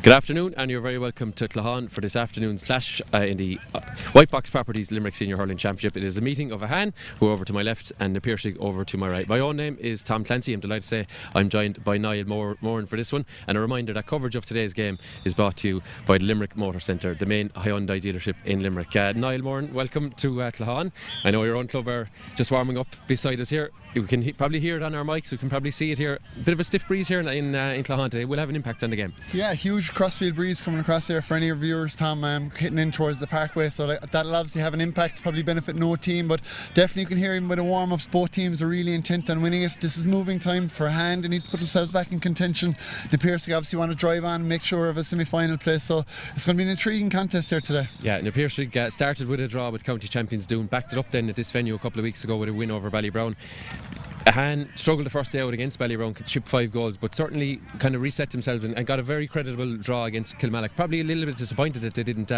Good afternoon, and you're very welcome to Clahan for this afternoon's clash in the Whitebox Properties Limerick Senior Hurling Championship. It is a meeting of Ahane, who are over to my left, and the Piarsaigh over to my right. My own name is Tom Clancy. I'm delighted to say I'm joined by Niall Moran for this one. And a reminder that coverage of today's game is brought to you by the Limerick Motor Centre, the main Hyundai dealership in Limerick. Niall Moran, welcome to Clahan. I know your own club are just warming up beside us here. You can probably hear it on our mics. We can probably see it here. A bit of a stiff breeze here in Clahan today. Will have an impact on the game. Yeah, huge crossfield breeze coming across here for any of your viewers, Tom, hitting in towards the parkway, so that'll obviously have an impact, probably benefit no team, but definitely you can hear even with the warm-ups, both teams are really intent on winning it. This is moving time for Ahane. They need to put themselves back in contention. The Piarsaigh obviously want to drive on and make sure of a semi-final place, so it's going to be an intriguing contest here today. Yeah, and the Piarsaigh started with a draw with county champions Doon, backed it up then at this venue a couple of weeks ago with a win over Ballybrown. Ahane struggled the first day out against Ballybrown, shipped 5 goals, but certainly kind of reset themselves and got a very credible draw against Kilmallock. Probably a little bit disappointed that they didn't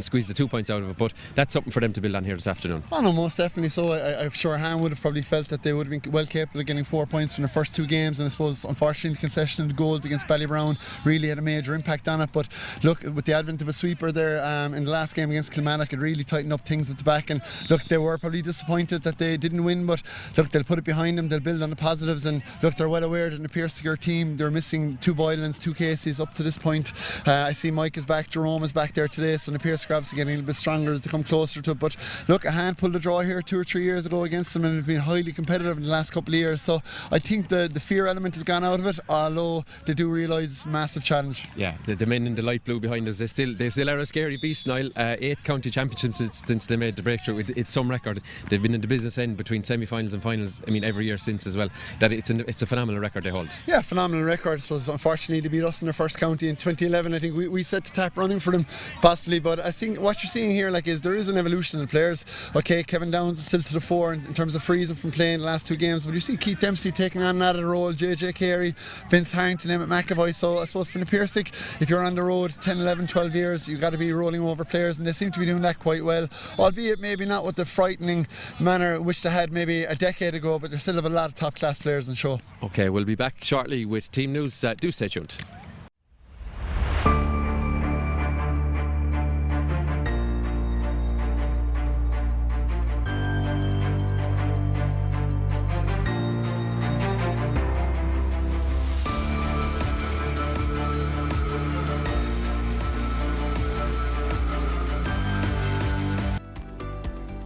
squeeze the 2 points out of it, but that's something for them to build on here this afternoon. Oh no, most definitely so. I'm sure Ahane would have probably felt that they would have been well capable of getting 4 points from the first 2 games, and I suppose unfortunately the concession of the goals against Ballybrown really had a major impact on it. But look, with the advent of a sweeper there in the last game against Kilmallock, it really tightened up things at the back, and look, they were probably disappointed that they didn't win, but look, they'll put it behind them, they'll build on the positives, and look, they're well aware that in the Piarsaigh team they're missing 2 Boylans, 2 Caseys up to this point. I see Mike is back, Jerome is back there today, so the Piarsaigh obviously getting a little bit stronger as they come closer to it. But look, Ahane pulled a draw here 2 or 3 years ago against them, and they've been highly competitive in the last couple of years, so I think the fear element has gone out of it, although they do realise it's a massive challenge. Yeah, the men in the light blue behind us, they still are a scary beast, Niall. 8 county championships since they made the breakthrough. It's some record. They've been in the business end between semi-finals and finals, I mean, every year since as well. That it's a phenomenal record they hold. Yeah, phenomenal record. I suppose unfortunately they beat us in their first county in 2011. I think we set the tap running for them possibly, but I think what you're seeing here is there is an evolution in the players. Okay, Kevin Downs is still to the fore in terms of freezing from playing the last 2 games, but you see Keith Dempsey taking on another role, JJ Carey, Vince Harrington, Emmett McAvoy. So I suppose for the Piarsaigh, if you're on the road 10, 11, 12 years, you've got to be rolling over players, and they seem to be doing that quite well, albeit maybe not with the frightening manner which they had maybe a decade ago, but they still have a lot of top class players in show. Okay, we'll be back shortly with team news. Do stay tuned.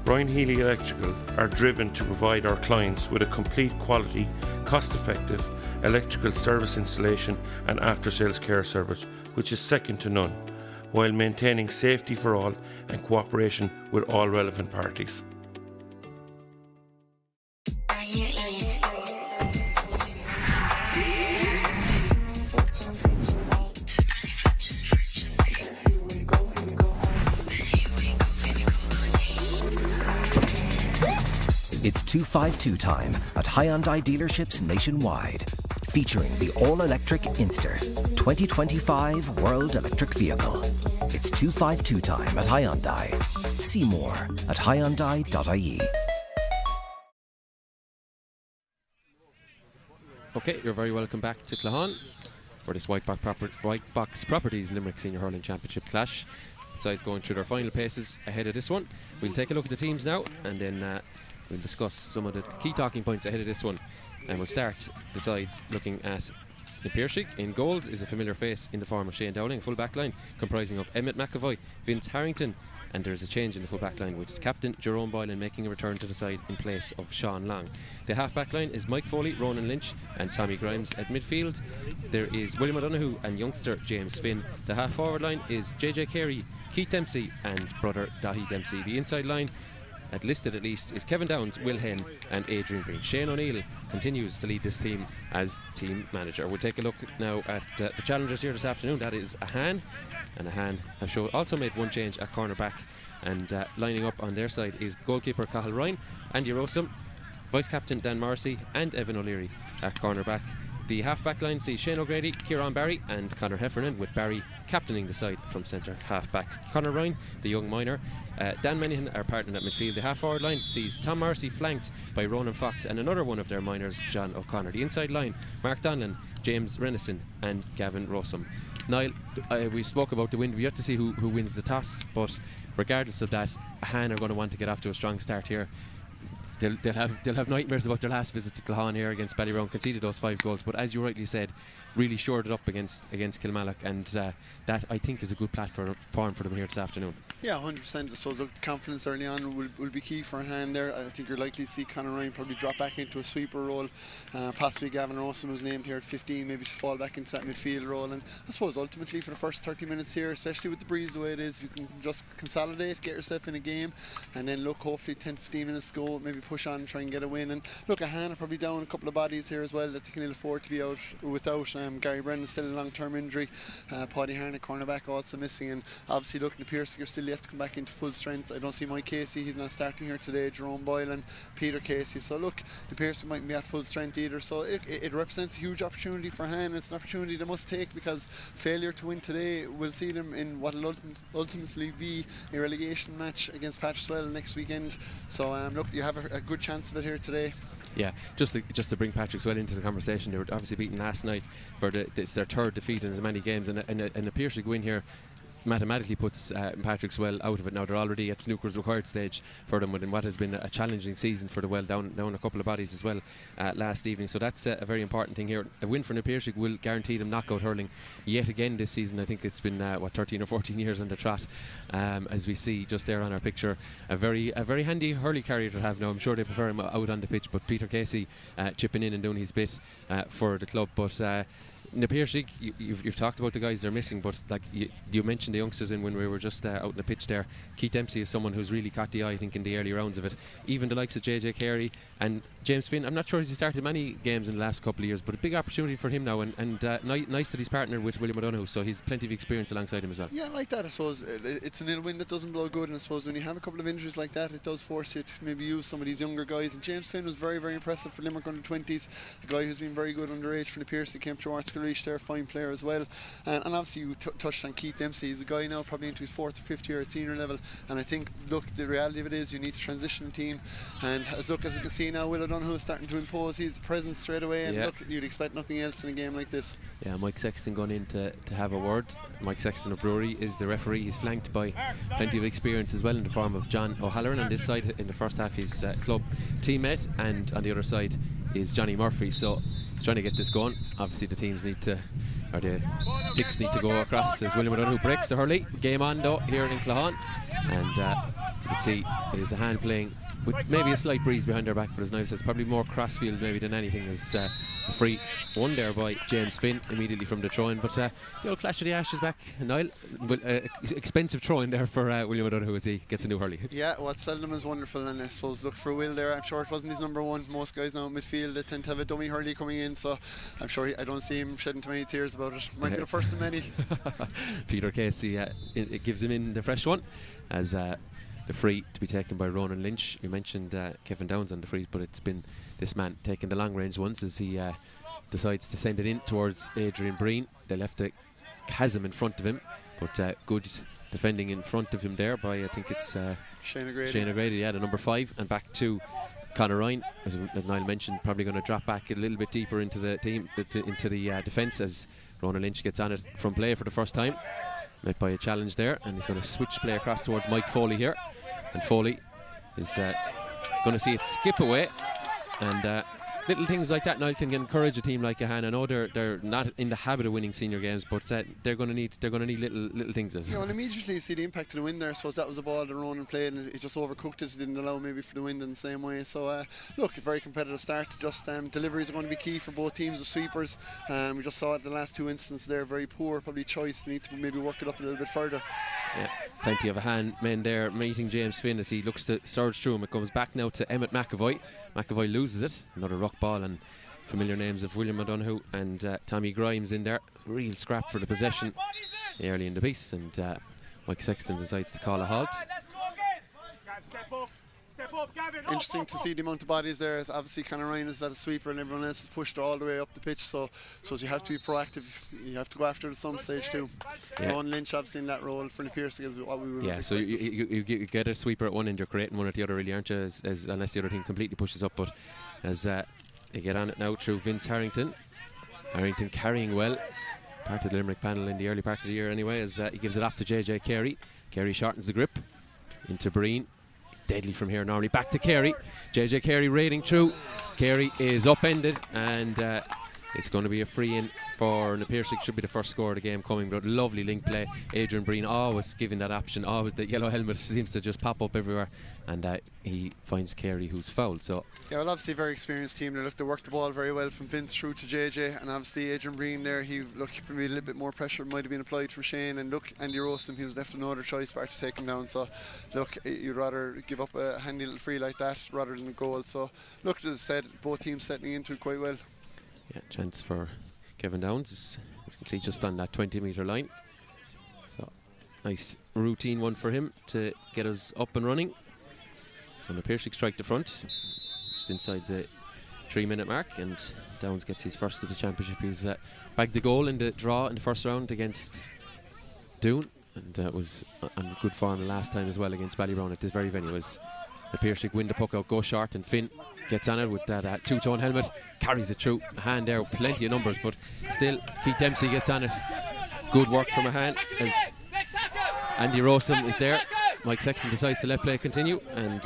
Brian Healy Electrical are driven to provide our clients with a complete quality, cost-effective electrical service installation and after-sales care service which is second to none, while maintaining safety for all and cooperation with all relevant parties. It's 252 time at Hyundai dealerships nationwide, featuring the all-electric Inster 2025 World Electric Vehicle. It's 252 time at Hyundai. See more at hyundai.ie. Okay, you're very welcome back to Clahan for this Whitebox Properties Limerick Senior Hurling Championship clash. Sides going through their final paces ahead of this one. We'll take a look at the teams now, and then we'll discuss some of the key talking points ahead of this one. And we'll start the sides looking at the Piarsaigh. In goals is a familiar face in the form of Shane Dowling, full back line comprising of Emmett McAvoy, Vince Harrington, and there's a change in the full back line with captain Jerome Boylan making a return to the side in place of Sean Long. The half back line is Mike Foley, Ronan Lynch and Tommy Grimes. At midfield there is William O'Donoghue and youngster James Finn. The half forward line is JJ Carey, Keith Dempsey and brother Dahi Dempsey. The inside line, listed at least, is Kevin Downs, Will Henn and Adrian Green. Shane O'Neill continues to lead this team as team manager. We'll take a look now at the challengers here this afternoon. That is Ahane, and Ahane have also made 1 change at corner back, and lining up on their side is goalkeeper Cathal Ryan, Andy Rossum, vice captain Dan Morrissey and Evan O'Leary at corner back. The half-back line sees Shane O'Grady, Kieran Barry and Conor Heffernan, with Barry captaining the side from centre half-back. Conor Ryan, the young minor, Dan Menihan are partnered at midfield. The half-forward line sees Tom Morrissey flanked by Ronan Fox and another one of their minors, John O'Connor. The inside line, Mark Donlan, James Renison and Gavin Rossum. Niall, we spoke about the wind. We have to see who wins the toss, but regardless of that, Ahane are going to want to get off to a strong start here. They'll have nightmares about their last visit to Clahan here against Ballyround, conceded those 5 goals, but as you rightly said, really shored it up against Kilmallock, and that I think is a good platform for them here this afternoon. Yeah, 100%. I suppose the confidence early on will be key for Ahane there. I think you're likely to see Conor Ryan probably drop back into a sweeper role, possibly Gavin Rosen was named here at 15, maybe to fall back into that midfield role, and I suppose ultimately for the first 30 minutes here, especially with the breeze the way it is, if you can just consolidate, get yourself in a game, and then look, hopefully 10-15 minutes to go, maybe push on and try and get a win. And look, Ahane are probably down a couple of bodies here as well that they can ill afford to be out without. Gary Brennan still a long-term injury, Paddy Harnett, cornerback, also missing, and obviously looking to Piarsaigh are still yet to come back into full strength. I don't see Mike Casey, he's not starting here today, Jerome Boyle and Peter Casey, so look, the Piarsaigh mightn't be at full strength either, so it represents a huge opportunity for Ahane. It's an opportunity they must take, because failure to win today will see them in what will ultimately be a relegation match against Patrickswell next weekend. So look, you have a good chance of it here today. Yeah, just to bring Patrickswell into the conversation, they were obviously beaten last night for it's their 3rd defeat in as many games, and the Piarsaigh go in here mathematically puts Patrickswell out of it now. They're already at snooker's required stage for them within what has been a challenging season for the Well, down a couple of bodies as well last evening, so that's a very important thing here. A win for Piarsaigh will guarantee them knockout hurling yet again this season. I think it's been 13 or 14 years on the trot, as we see just there on our picture, a very handy hurley carrier to have now. I'm sure they prefer him out on the pitch, but Peter Casey chipping in and doing his bit for the club. But Piarsaigh, you've talked about the guys they're missing, but like you mentioned the youngsters in when we were just out in the pitch there. Keith Dempsey is someone who's really caught the eye, I think, in the early rounds of it. Even the likes of JJ Carey and James Finn, I'm not sure he's started many games in the last couple of years, but a big opportunity for him now, and nice that he's partnered with William O'Donoghue, so he's plenty of experience alongside him as well. Yeah, I like that. I suppose it's an ill wind that doesn't blow good, and I suppose when you have a couple of injuries like that, it does force you to maybe use some of these younger guys, and James Finn was very, very impressive for Limerick under 20s, a guy who's been very good underage for the Piarsaigh, came through Arts Reach there, fine player as well, and obviously you touched on Keith Dempsey. He's a guy now probably into his 4th or 5th year at senior level, and I think, look, the reality of it is you need to transition the team, and as we can see now, Will O'Donoghue is starting to impose his presence straight away, and look, you'd expect nothing else in a game like this. Yeah, Mike Sexton gone in to have a word. Mike Sexton of Brewery is the referee. He's flanked by plenty of experience as well in the form of John O'Halloran on this side. In the first half, his club teammate, and on the other side is Johnny Murphy. So trying to get this going. Obviously the teams need to, or the 6 need to go across as William O'Donoghue breaks the hurley. Game on though here in Clahan, and you can see it is Ahane playing with maybe a slight breeze behind their back, but as Niall says, probably more crossfield maybe than anything. As a free one there by James Finn immediately from the throw-in, but the old flash of the ash is back, Niall. Expensive throw-in there for William O'Donoghue as he gets a new hurley. Yeah, what seldom is wonderful, and I suppose look for Will there, I'm sure it wasn't his number one. Most guys now in midfield, they tend to have a dummy hurley coming in, so I'm sure I don't see him shedding too many tears about it. Might be the first of many. Peter Casey it gives him in the fresh one as the free to be taken by Ronan Lynch. You mentioned Kevin Downs on the frees, but it's been this man taking the long range ones as he decides to send it in towards Adrian Breen. They left a chasm in front of him, but good defending in front of him there by, I think it's Shane O'Grady. Shane O'Grady, the number 5, and back to Conor Ryan, as Niall mentioned, probably going to drop back a little bit deeper into the team, into the defence, as Ronan Lynch gets on it from play for the first time. Met by a challenge there, and he's going to switch play across towards Mike Foley here, and Foley is going to see it skip away, and little things like that, Niall, can encourage a team like Ahane. I know they're not in the habit of winning senior games, but they're going to need little things. Yeah, well, immediately you see the impact of the wind there. I suppose that was a ball that Ronan played, and it just overcooked it. It didn't allow maybe for the wind in the same way. So look, a very competitive start. Just deliveries are going to be key for both teams with sweepers. We just saw it in the last 2 instances there, very poor, probably choice. They need to maybe work it up a little bit further. Yeah, plenty of Ahane men there meeting James Finn as he looks to surge through him. It comes back now to Emmett McAvoy. McAvoy loses it, another rock ball, and familiar names of William O'Donoghue and Tommy Grimes in there. Real scrap for the possession early in the piece, and Mike Sexton decides to call a halt. Interesting to see the amount of bodies there. Obviously Conor Ryan is at a sweeper and everyone else is pushed all the way up the pitch, so I suppose you have to be proactive. You have to go after it at some stage too. Rowan Lynch obviously in that role for the Piarsaigh is what we would have so you get a sweeper at one end, you're creating one at the other, really, aren't you, as unless the other team completely pushes up. But as they get on it now through Vince Harrington carrying well, part of the Limerick panel in the early part of the year anyway, as he gives it off to JJ Carey. Carey shortens the grip into Breen. He's deadly from here normally. Back to Carey. JJ Carey raiding through. Carey is upended, and it's going to be a free in for Na Piarsaigh. Should be the first score of the game coming, but lovely link play. Adrian Breen always giving that option. Always the yellow helmet seems to just pop up everywhere, and he finds Carey, who's fouled. So yeah, well, obviously a very experienced team. They worked the ball very well from Vince through to JJ, and obviously Adrian Breen there. He maybe a little bit more pressure might have been applied from Shane, and Andy Rostam, he was left no other choice but to take him down. So you'd rather give up a handy little free like that rather than a goal. So as I said, both teams settling into it quite well. Yeah, chance for Kevin Downs, as you can see, just on that 20-metre line. So nice routine one for him to get us up and running. So Na Piarsaigh strike the front, just inside the 3-minute mark, and Downs gets his first of the championship. He's bagged the goal in the draw in the first round against Doon, and was on good form last time as well against Ballybrown at this very venue. As Na Piarsaigh win the puck out, go short, and Finn gets on it with that two-tone helmet, carries it through. Ahane there, plenty of numbers, but still Keith Dempsey gets on it. Good work from Ahane as Andy Rosam is there. Mike Sexton decides to let play continue, and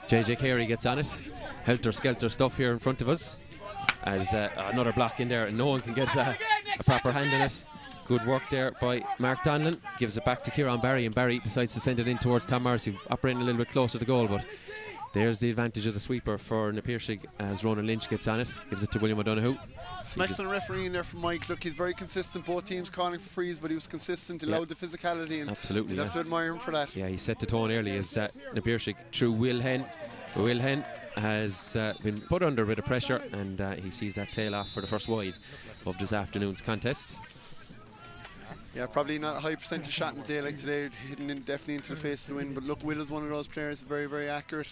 JJ Carey gets on it. Helter-skelter stuff here in front of us, as another block in there, and no one can get a proper hand in it. Good work there by Mark Donlan. Gives it back to Kieran Barry, and Barry decides to send it in towards Tom Morrissey, operating a little bit closer to the goal, but there's the advantage of the sweeper for Na Piarsaigh as Ronan Lynch gets on it. Gives it to William O'Donoghue. Some excellent refereeing there from Mike. He's very consistent. Both teams calling for frees, but he was consistent, allowed the physicality, and absolutely, you have to admire him for that. Yeah, he set the tone early as Na Piarsaigh through Will Hen. Will Hen has been put under a bit of pressure, and he sees that tail off for the first wide of this afternoon's contest. Yeah, probably not a high percentage shot in the day like today, hitting definitely into the face of the wind. But Will is one of those players, very, very accurate.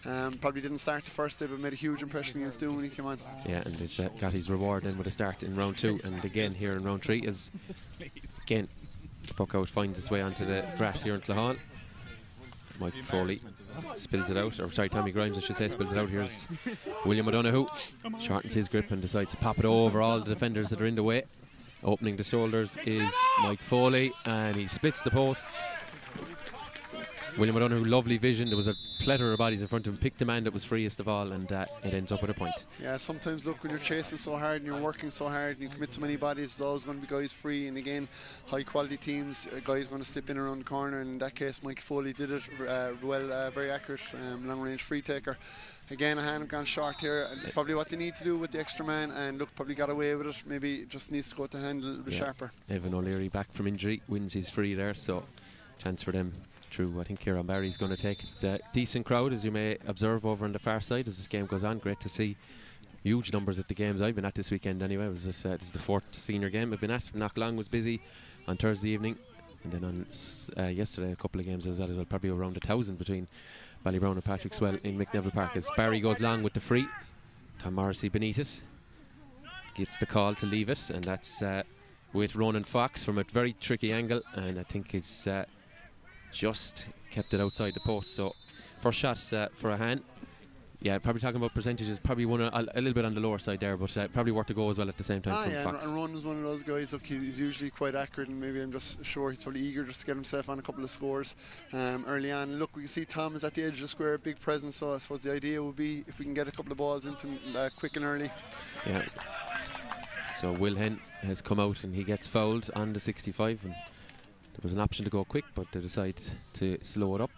Probably didn't start the first day, but made a huge impression against Doon when he came on. Yeah, and he's got his reward then with a start in round 2, and again here in round 3 as again the puck out finds its way onto the grass here in Clahon. Mike Foley spills it out, or sorry, Tommy Grimes I should say spills it out. Here's William O'Donoghue, shortens his grip and decides to pop it over all the defenders that are in the way. Opening the shoulders is Mike Foley, and he splits the posts. William O'Donoghue, lovely vision. There was a plethora of bodies in front of him, picked the man that was freest of all, and it ends up with a point. Yeah, sometimes when you're chasing so hard and you're working so hard and you commit so many bodies, there's always going to be guys free, and again, high quality teams, guys going to slip in around the corner, and in that case Mike Foley did it well, very accurate, long range free taker. Again, Ahane have gone short here, and it's probably what they need to do with the extra man, and probably got away with it. Maybe just needs to go to the hand a little bit sharper. Evan O'Leary back from injury, wins his free there, so chance for them through. I think Kieran Barry's going to take it. Decent crowd, as you may observe over on the far side as this game goes on. Great to see huge numbers at the games I've been at this weekend anyway. This is the 4th senior game I've been at. Knocklang was busy on Thursday evening, and then on yesterday a couple of games I was at as well, probably around 1,000 between Ballybrown and Patrick Swell in McNeville Park. As Barry goes long with the free, Tom Morrissey beneath it gets the call to leave it, and that's with Ronan Fox from a very tricky angle, and I think it's just kept it outside the post. So first shot for Ahane. Yeah, probably talking about percentages, probably one a little bit on the lower side there, but probably worth to go as well at the same time from Fox. And Ronan's one of those guys, he's usually quite accurate, and maybe I'm just sure he's probably eager just to get himself on a couple of scores early on. And we can see Tom is at the edge of the square, big presence, so I suppose the idea would be if we can get a couple of balls into him quick and early. Yeah. So Will Hen has come out and he gets fouled on the 65, and there was an option to go quick, but they decide to slow it up.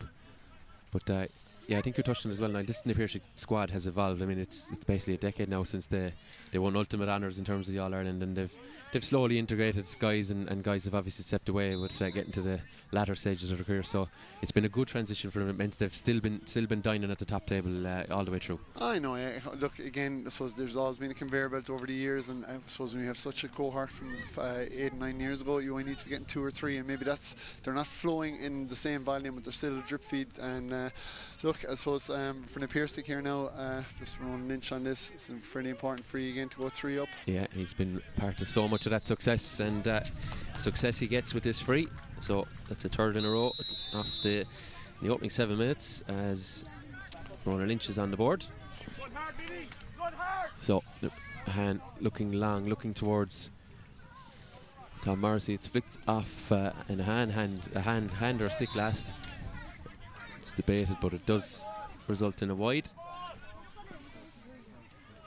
But yeah, I think you touched on it as well. Now, this Na Piarsaigh squad has evolved. I mean, it's basically a decade now since they won ultimate honours in terms of the All-Ireland, and they've slowly integrated guys, and guys have obviously stepped away with getting to the latter stages of their career. So it's been a good transition for them. It meant they've still been dining at the top table all the way through. I know. Look, again, I suppose there's always been a conveyor belt over the years, and I suppose when you have such a cohort from 8 and 9 years ago, you only need to be getting 2 or 3, and maybe they're not flowing in the same volume, but they're still a drip feed. And look, I suppose for Na Piarsaigh here now, just Ronan Lynch on this, it's a fairly important free again to go 3 up. Yeah, he's been part of so much of that success, and success he gets with this free. So that's a third in a row off the opening 7 minutes as Ronan Lynch is on the board. So Ahane looking long, looking towards Tom Morrissey. It's flicked off in a hand or stick last. It's debated, but it does result in a wide.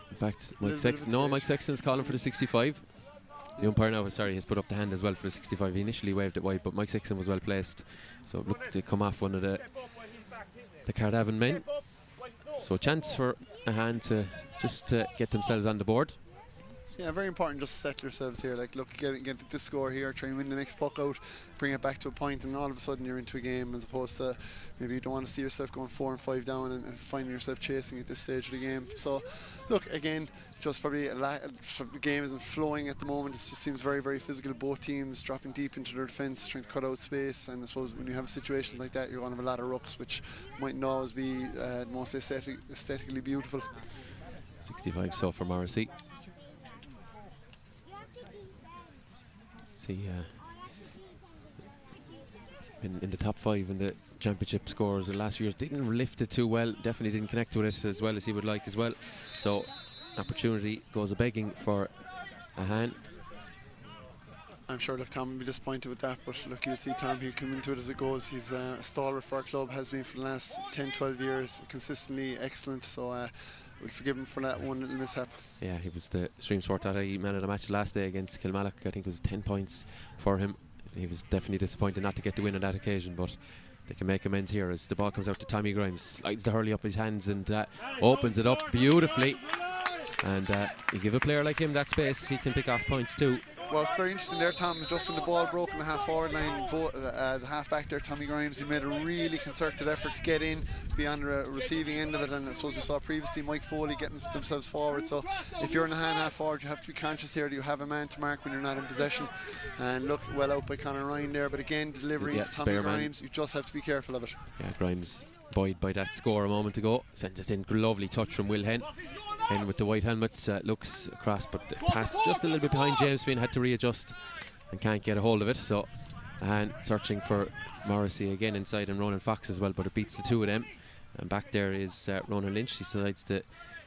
In fact, Mike Sexton is calling for the 65. The umpire now, has put up the hand as well for the 65. He initially waved it wide, but Mike Sexton was well placed. So it looked to come off one of the Cardavan men. So a chance for Ahane to just get themselves on the board. Yeah, very important just to settle yourselves here. Like, look, get this score here, try and win the next puck out, bring it back to a point, and all of a sudden you're into a game, as opposed to maybe you don't want to see yourself going 4 and 5 down and finding yourself chasing at this stage of the game. So, look, again, just probably the game isn't flowing at the moment. It just seems very, very physical. Both teams dropping deep into their defence, trying to cut out space. And I suppose when you have a situation like that, you're going to have a lot of rucks, which mightn't always be most aesthetically beautiful. 65 so for Morrissey. See, in the top 5 in the championship scores the last few years, didn't lift it too well, definitely didn't connect with it as well as he would like as well. So opportunity goes a begging for Ahane. I'm sure, look, Tom will be disappointed with that, but look, you'll see Tom, he'll come into it as it goes. He's a stalwart for our club, has been for the last 10-12 years, consistently excellent, so we'll forgive him for that one little mishap. Yeah, he was the Stream Sport man of the match last day against Kilmallock. I think it was 10 points for him. He was definitely disappointed not to get the win on that occasion, but they can make amends here as the ball comes out to Tommy Grimes, slides the hurley up his hands and opens it up beautifully. And you give a player like him that space, he can pick off points too. Well, it's very interesting there, Tom. Just when the ball broke in the half-forward line, the half-back there, Tommy Grimes, he made a really concerted effort to get in, be on the receiving end of it, and I suppose we saw previously Mike Foley getting themselves forward. So if you're in the half-forward, you have to be conscious here that you have a man to mark when you're not in possession. And look, well out by Conor Ryan there, but again, delivery to Tommy Grimes, you just have to be careful of it. Yeah, Grimes buoyed by that score a moment ago, sends it in, lovely touch from Will Henn. Henn with the white helmet looks across, but the pass just a little bit behind James Finn, had to readjust and can't get a hold of it. So searching for Morrissey again inside, and Ronan Fox as well, but it beats the two of them. And back there is Ronan Lynch. He decides to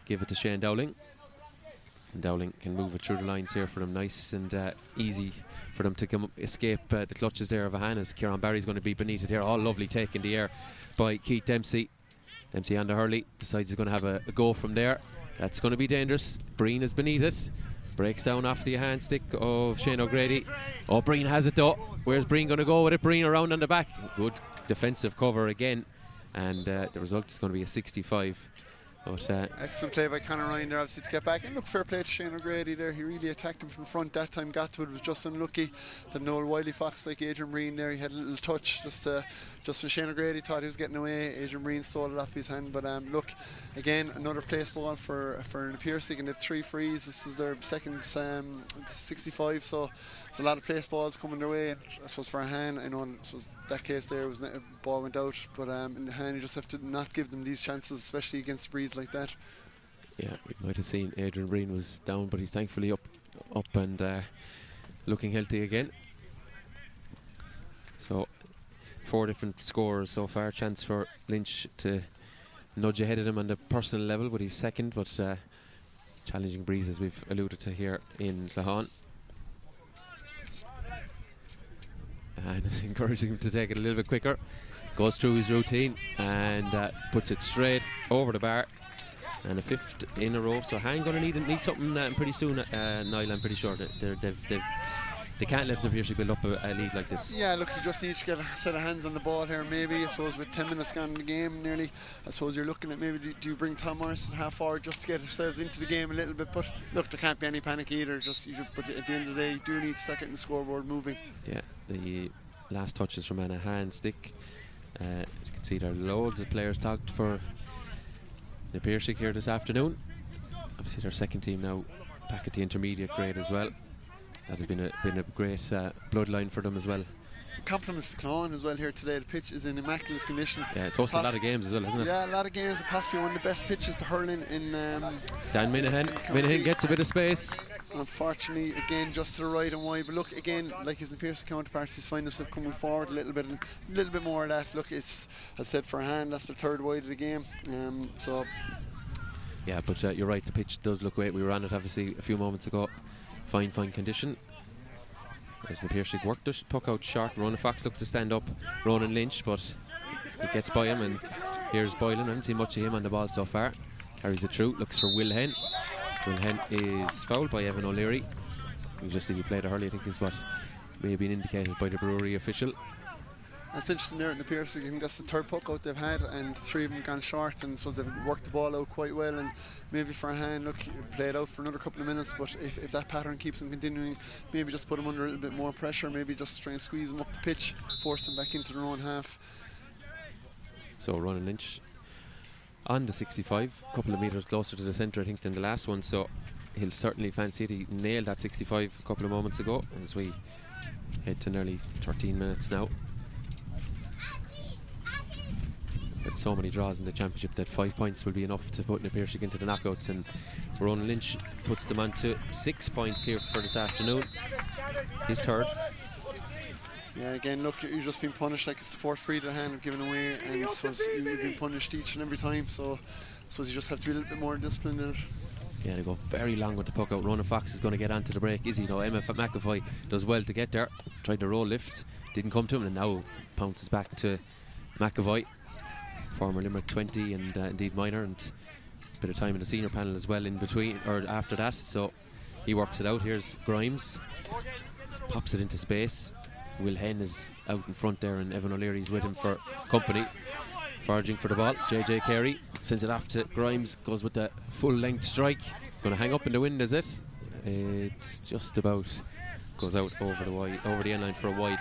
give it to Shane Dowling, and Dowling can move it through the lines here for them. Nice and easy for them to escape the clutches there of Ahane, as Kieran Barry's going to be beneath it here. All lovely take in the air by Keith Dempsey. Dempsey on the hurley, decides he's going to have a go from there. That's going to be dangerous. Breen is beneath it. Breaks down off the hand stick of Shane O'Grady. Oh, Breen has it though. Where's Breen going to go with it? Breen around on the back. Good defensive cover again. And the result is going to be a 65. But, excellent play by Conor Ryan there, obviously, to get back. And look, fair play to Shane O'Grady there. He really attacked him from front that time, got to it. Was just unlucky that no wily fox like Adrian Breen there. He had a little touch just when Shane O'Grady thought he was getting away. Adrian Breen stole it off his hand. But look, again, another place ball for Piarsaigh, and they have 3 frees. This is their second 65, so there's a lot of place balls coming their way. And I suppose for Ahane, I know that case there was a ball went out, but in the hand you just have to not give them these chances, especially against breeze like that. Yeah, we might have seen Adrian Breen was down, but he's thankfully up and looking healthy again. So 4 different scores so far. Chance for Lynch to nudge ahead of him on the personal level, but he's second. But challenging breeze, as we've alluded to here in Clahane, and encouraging him to take it a little bit quicker. Goes through his routine and puts it straight over the bar, and a 5th in a row. So Ahane going to need something pretty soon. Niall, I'm pretty sure they can't let the Piarsaigh build up a lead like this. Yeah, look, you just need to get a set of hands on the ball here. Maybe, I suppose, with 10 minutes gone in the game nearly, I suppose you're looking at maybe do you bring Tom Morrison half forward just to get yourselves into the game a little bit. But look, there can't be any panic either. But at the end of the day, you do need to start getting the scoreboard moving. Yeah, the last touches from a hand stick. As you can see, there are loads of players tagged for the Piarsaigh here this afternoon. Obviously, their second team now back at the intermediate grade as well. That has been a great bloodline for them as well. Compliments to Clahane as well here today. The pitch is in immaculate condition. Yeah, it's hosted a lot of games as well, isn't it? Yeah, a lot of games. It passed one of the best pitches to hurl in Dan Minahan. Minahan gets a bit of space. Unfortunately, again, just to the right and wide. But look, again, like his Piarsaigh counterparts, he's finding himself coming forward a little bit, and a little bit more of that. Look, it's, as I said, for Ahane, that's the 3rd wide of the game. So. Yeah, but you're right. The pitch does look great. We were on it obviously a few moments ago. Fine condition. As the Piarsaigh worked the puck out short, Ronan Fox looks to stand up Ronan Lynch, but he gets by him, and here's Boylan. I haven't seen much of him on the ball so far. Carries it through, looks for Will Hen. Will Hen is fouled by Evan O'Leary. He just did he played it early, I think is what may have been indicated by the Brewery official. It's interesting there in the Piarsaigh. I think that's the third puck out they've had, and 3 of them gone short, and so they've worked the ball out quite well. And maybe for Ahane, look, play it out for another couple of minutes, but if that pattern keeps them continuing, maybe just put them under a little bit more pressure, maybe just try and squeeze them up the pitch, force them back into their own half. So Ronan Lynch on the 65, a couple of metres closer to the centre, I think, than the last one, so he'll certainly fancy it. He nailed that 65 a couple of moments ago, as we head to nearly 13 minutes now. Had so many draws in the championship that 5 points will be enough to put Piarsaigh into the knockouts, and Ronan Lynch puts them on to 6 points here for this afternoon. His third. Yeah, again, look, you've just been punished, like it's the 4th free that Ahane have given away, and I suppose you've been punished each and every time, so I suppose you just have to be a little bit more disciplined in it. Yeah, they go very long with the puck out. Ronan Fox is going to get onto the break, is he? No, Emma McAvoy does well to get there. Tried the roll lift, didn't come to him, and now pounces back to McAvoy, former Limerick 20 and indeed minor, and a bit of time in the senior panel as well in between or after that, so he works it out. Here's Grimes, pops it into space. Will Hen is out in front there, and Evan O'Leary's with him for company, foraging for the ball. JJ Carey sends it off to Grimes, goes with the full length strike. Going to hang up in the wind, is it? It's just about goes out over the end line for a wide.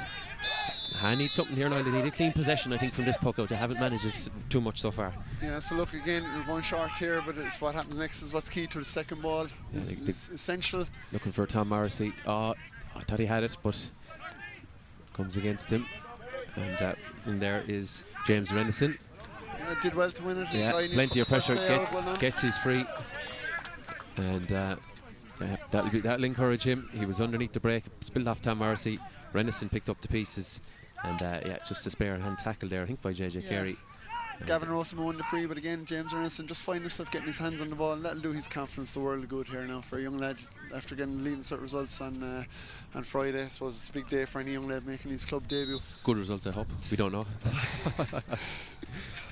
I need something here now. They need a clean possession, I think, from this puck out. They haven't managed it too much so far. Yeah, so look, again, you're going short here, but it's what happens next is what's key to the second ball. Is essential. Looking for Tom Morrissey. Oh, I thought he had it, but comes against him. And in there is James Renison. Did well to win it. Yeah, plenty of pressure. Gets his free. And that'll encourage him. He was underneath the break, spilled off Tom Morrissey. Renison picked up the pieces, and just a spare hand tackle there, I think, by JJ Carey. Gavin Rossum won the free, but again, James Renison just find himself getting his hands on the ball, and that'll do his confidence the world of good here now for a young lad after getting leading set results on Friday. I suppose it's a big day for any young lad making his club debut. Good results, I hope. We don't know.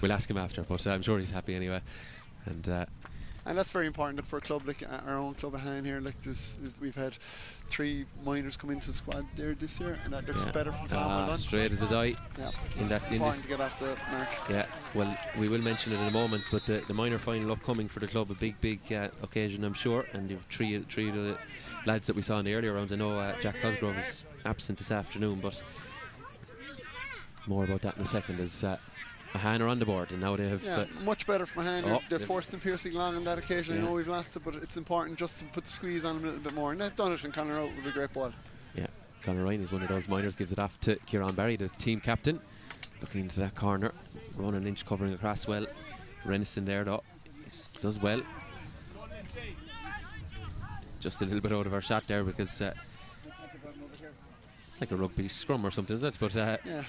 We'll ask him after, but I'm sure he's happy anyway. And that's very important for a club like our own club of Ahane here. Like we've had 3 minors come into the squad there this year, and that looks better from Tom. Straight as a die. Yeah, important to get off the mark. Yeah, well, we will mention it in a moment, but the minor final upcoming for the club, a big occasion, I'm sure. And you've three of the lads that we saw in the earlier rounds. I know Jack Cosgrove is absent this afternoon, but more about that in a second. As Ahane are on the board, and now they have much better from Ahane. They forced them Piarsaigh long on that occasion. I know we've lost it, but it's important just to put the squeeze on them a little bit more, and they've done it, and Conor out with a great ball. Yeah, Conor Ryan is one of those minors, gives it off to Kieran Barry, the team captain, looking into that corner. Ronan Lynch covering across well. Renison there though does well. Just a little bit out of our shot there, because it's like a rugby scrum or something, is it? But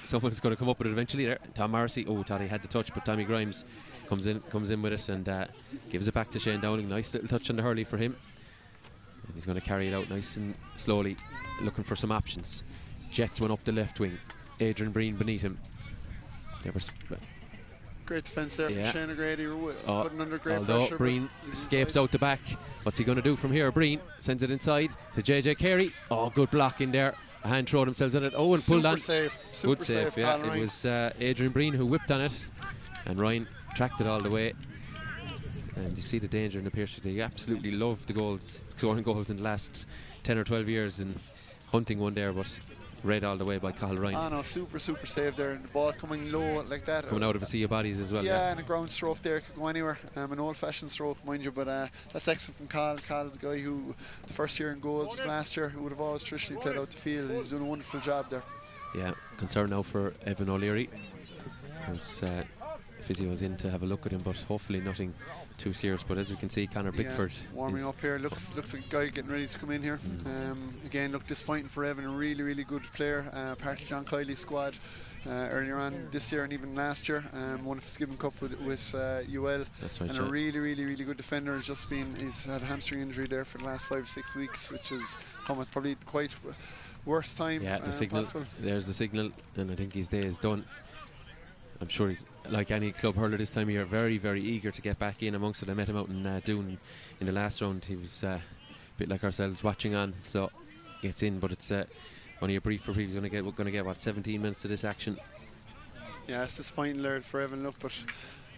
someone's going to come up with it eventually there. Tom Morrissey, thought he had the touch, but Tommy Grimes comes in with it and gives it back to Shane Dowling. Nice little touch on the hurley for him. And he's going to carry it out nice and slowly, looking for some options. Jets went up the left wing. Adrian Breen beneath him. Great defence there from Shane O'Grady, putting under great although pressure. Breen escapes out the back. What's he going to do from here? Breen sends it inside to JJ Carey. Good block in there. A hand throw themselves in it. And pulled on. Good save, yeah. It was Adrian Breen who whipped on it, and Ryan tracked it all the way. And you see the danger in the Piarsaigh. They absolutely love the goals, scoring goals in the last 10 or 12 years, and hunting one there, but read all the way by Cathal Ryan. Super save there, and the ball coming low like that. Coming out of a sea of bodies as well. Yeah, and a ground stroke there, could go anywhere. An old-fashioned stroke, mind you, but that's excellent from Cathal. Cathal's a guy who, the first year in goals was last year, who would have always traditionally played out the field, and he's doing a wonderful job there. Yeah, concern now for Evan O'Leary, who's physio's in to have a look at him, but hopefully nothing too serious. But as we can see, Conor Bickford warming up here, looks like a guy getting ready to come in here. Again, look, disappointing for Evan, a really good player, part of John Kiley's squad earlier on this year and even last year, won a Skibbon Cup with UL. That's right, and a really good defender. He's had a hamstring injury there for the last 5 or 6 weeks, which has come with probably quite worst time the signal. possible. There's the signal, and I think his day is done. I'm sure he's, like any club hurler this time of year, very, very eager to get back in amongst it. I met him out in Doon in the last round. He was a bit like ourselves, watching on, so gets in, but it's only a brief reprieve. He's going to get what, 17 minutes of this action. Yeah, it's disappointing there for Evan, look, but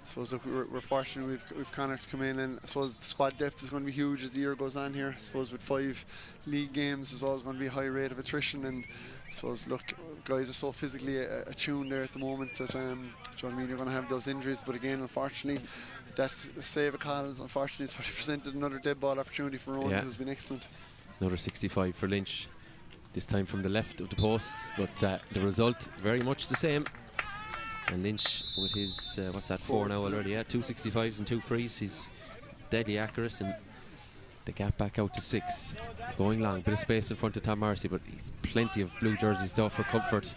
I suppose look, we're fortunate we've Connor to come in, and I suppose the squad depth is going to be huge as the year goes on here. I suppose with 5 league games there's always going to be a high rate of attrition, and I suppose look, guys are so physically attuned there at the moment that do you know what I mean, you're going to have those injuries, but again, unfortunately, that's the save of Collins. Unfortunately, it's probably presented another dead ball opportunity for Rowan, who's been excellent. Another 65 for Lynch, this time from the left of the posts, but the result very much the same. And Lynch with his, what's that, 4 now already, 2 65s and 2 frees. He's deadly accurate, and the gap back out to 6. Going long, bit of space in front of Tom Morrissey, but he's plenty of blue jerseys though for comfort.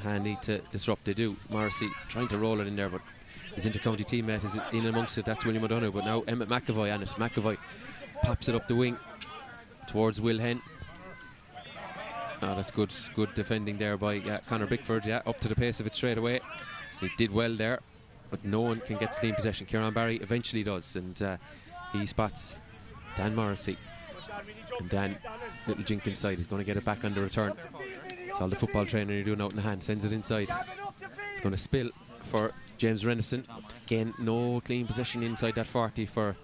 Handy to disrupt, they do. Morrissey trying to roll it in there, but his inter-county teammate is in amongst it, that's William O'Donoghue, but now Emmett McAvoy on it. McAvoy pops it up the wing towards Will Henn. Oh, that's good defending there by Conor Bickford, up to the pace of it straight away. He did well there, but no one can get clean possession. Kieran Barry eventually does, and he spots Dan Morrissey. And Dan, little jink inside, he's going to get it back on the return. It's all the football training you're doing out in the hand, sends it inside. It's going to spill for James Renison. Again, no clean possession inside that 40 for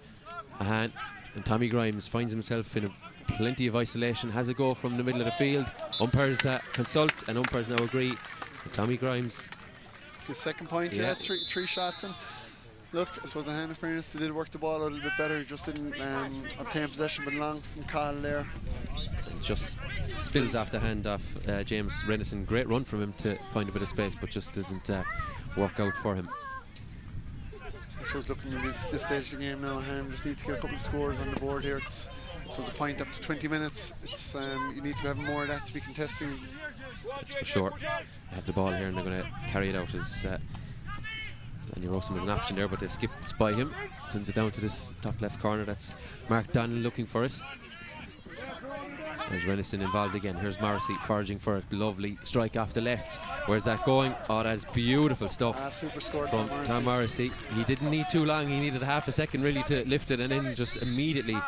Ahane. And Tommy Grimes finds himself in plenty of isolation, has a go from the middle of the field. Umpires consult, and umpires now agree. And Tommy Grimes, it's his second point, three shots in. Look, I suppose Ahane, in fairness, they did work the ball a little bit better, just didn't obtain possession, but long from Carl there. It just spills off the hand off James Renison. Great run from him to find a bit of space, but just doesn't work out for him. I suppose looking at this stage of the game now, Ahane just need to get a couple of scores on the board here. It's a point after 20 minutes. It's you need to have more of that to be contesting. That's for sure. They have the ball here and they're going to carry it out as Danny Rossum is an option there, but they skipped by him. Sends it down to this top left corner. That's Mark Donnell looking for it. There's Renison involved again. Here's Morrissey foraging for it. Lovely strike off the left. Where's that going? Oh, that's beautiful stuff super score from Tom Morrissey. He didn't need too long. He needed half a second really to lift it, and then just immediately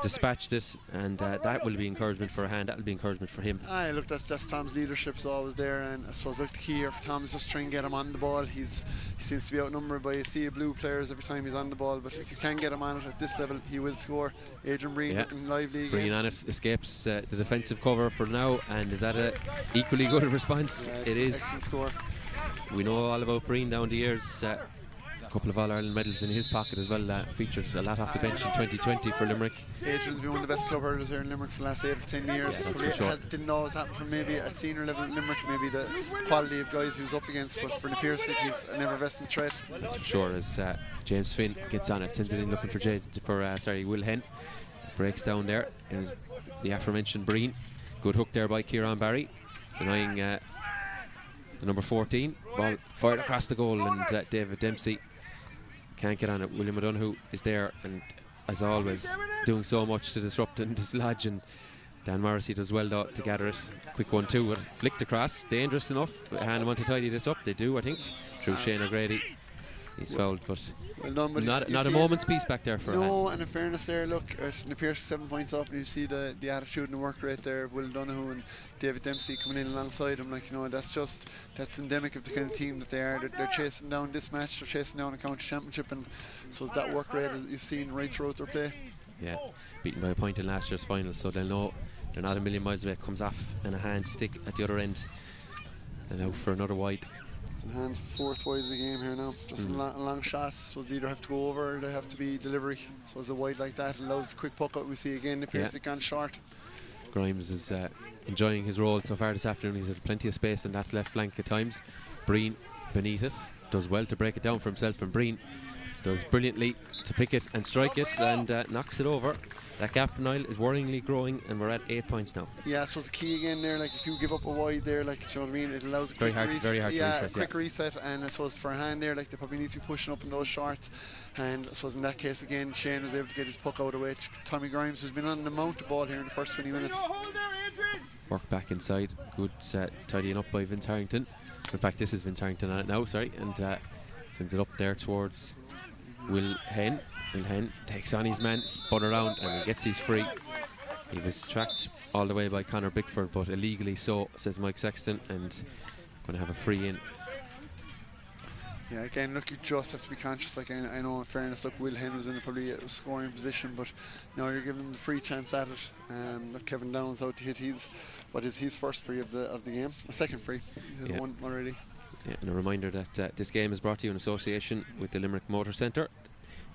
dispatched it, and that will be encouragement for Ahane. That will be encouragement for him. Look, that's Tom's leadership's always there, and I suppose look, the key here for Tom is just try and get him on the ball. He seems to be outnumbered by a sea of blue players every time he's on the ball, but if you can get him on it at this level, he will score. Adrian Breen looking lively again. Breen on it, escapes the defensive cover for now, and is that a equally good response? It is. Excellent score. We know all about Breen down the years. A couple of All-Ireland medals in his pocket as well. Featured a lot off the bench in 2020 for Limerick. Adrian's been one of the best club hurlers here in Limerick for the last 8 or 10 years. That's for sure. Didn't always happen from maybe at senior level in Limerick, maybe the quality of guys he was up against, but for the Piarsaigh he's a never vested threat. That's for sure, as James Finn gets on it, sends it in looking for Will Henn. Breaks down there. Here's the aforementioned Breen. Good hook there by Kieran Barry, denying the number 14. Ball fired across the goal, and David Dempsey can't get on it. William O'Donoghue is there, and as always doing so much to disrupt and dislodge, and Dan Morrissey does well though to gather it. Quick 1-2, flicked across, dangerous enough. Ahane want to tidy this up, they do, I think, through Shane O'Grady. He's fouled, but well done, but not a moment's peace back there for no, and in fairness there, look, the Pierce 7 points up, and you see the attitude and the work rate there of Will Donoghue and David Dempsey coming in alongside him. Like, that's endemic of the kind of team that they are. They're chasing down this match, they're chasing down a county championship, and so that work rate you've seen right throughout their play. Yeah, beaten by a point in last year's final, so they'll know they're not a million miles away. Comes off and a hand stick at the other end, and out for another wide. Ahane's 4th wide of the game here now. Just a long shot. So they either have to go over or they have to be delivery. So as a wide like that allows a quick puck out. We see again the Piarsaigh gone short. Grimes is enjoying his role so far this afternoon. He's had plenty of space in that left flank at times. Breen beneath it does well to break it down for himself, and Breen does brilliantly to pick it and strike it, and knocks it over. That gap, Niall, is worryingly growing, and we're at 8 points now. Yeah, I suppose the key again there, like if you give up a wide there, like, you know what I mean, it allows a very quick hard to reset. A quick reset, and I suppose for Ahane there, like, they probably need to be pushing up in those shorts. And I suppose in that case again, Shane was able to get his puck out of the way. Tommy Grimes, who's been on the mount of ball here in the first 20 minutes. Work back inside, good tidying up by Vince Harrington. In fact, this is Vince Harrington on it now, sorry, and sends it up there towards Will Hen. Will Hen takes on his man, spun around, and he gets his free. He was tracked all the way by Conor Bickford, but illegally so, says Mike Sexton, and going to have a free in. Yeah, again, look, you just have to be conscious. Like, I know, in fairness, look, Will Hen was in probably a scoring position, but now you're giving him the free chance at it. Look, Kevin Downs out to hit his first free of the game, a second free. He's hit one already. Yeah, and a reminder that this game is brought to you in association with the Limerick Motor Centre,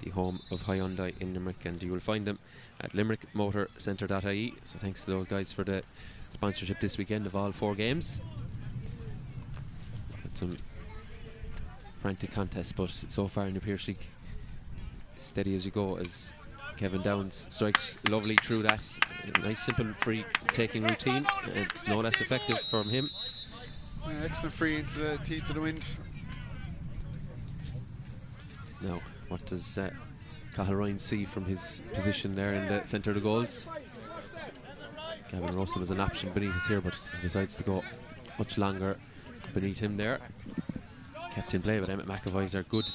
the home of Hyundai in Limerick, and you will find them at limerickmotorcentre.ie. So thanks to those guys for the sponsorship this weekend of all 4 games. Had some frantic contests, but so far in the Piarsaigh, steady as you go as Kevin Downs strikes lovely through that. Nice simple free taking routine, and no less effective from him. Excellent free into the teeth of the wind. Now, what does Cathal Ryan see from his position there in the centre of the goals? Gavin Rosen was an option beneath us here, but he decides to go much longer beneath him there. Kept in play, but Emmett McAvoy's are good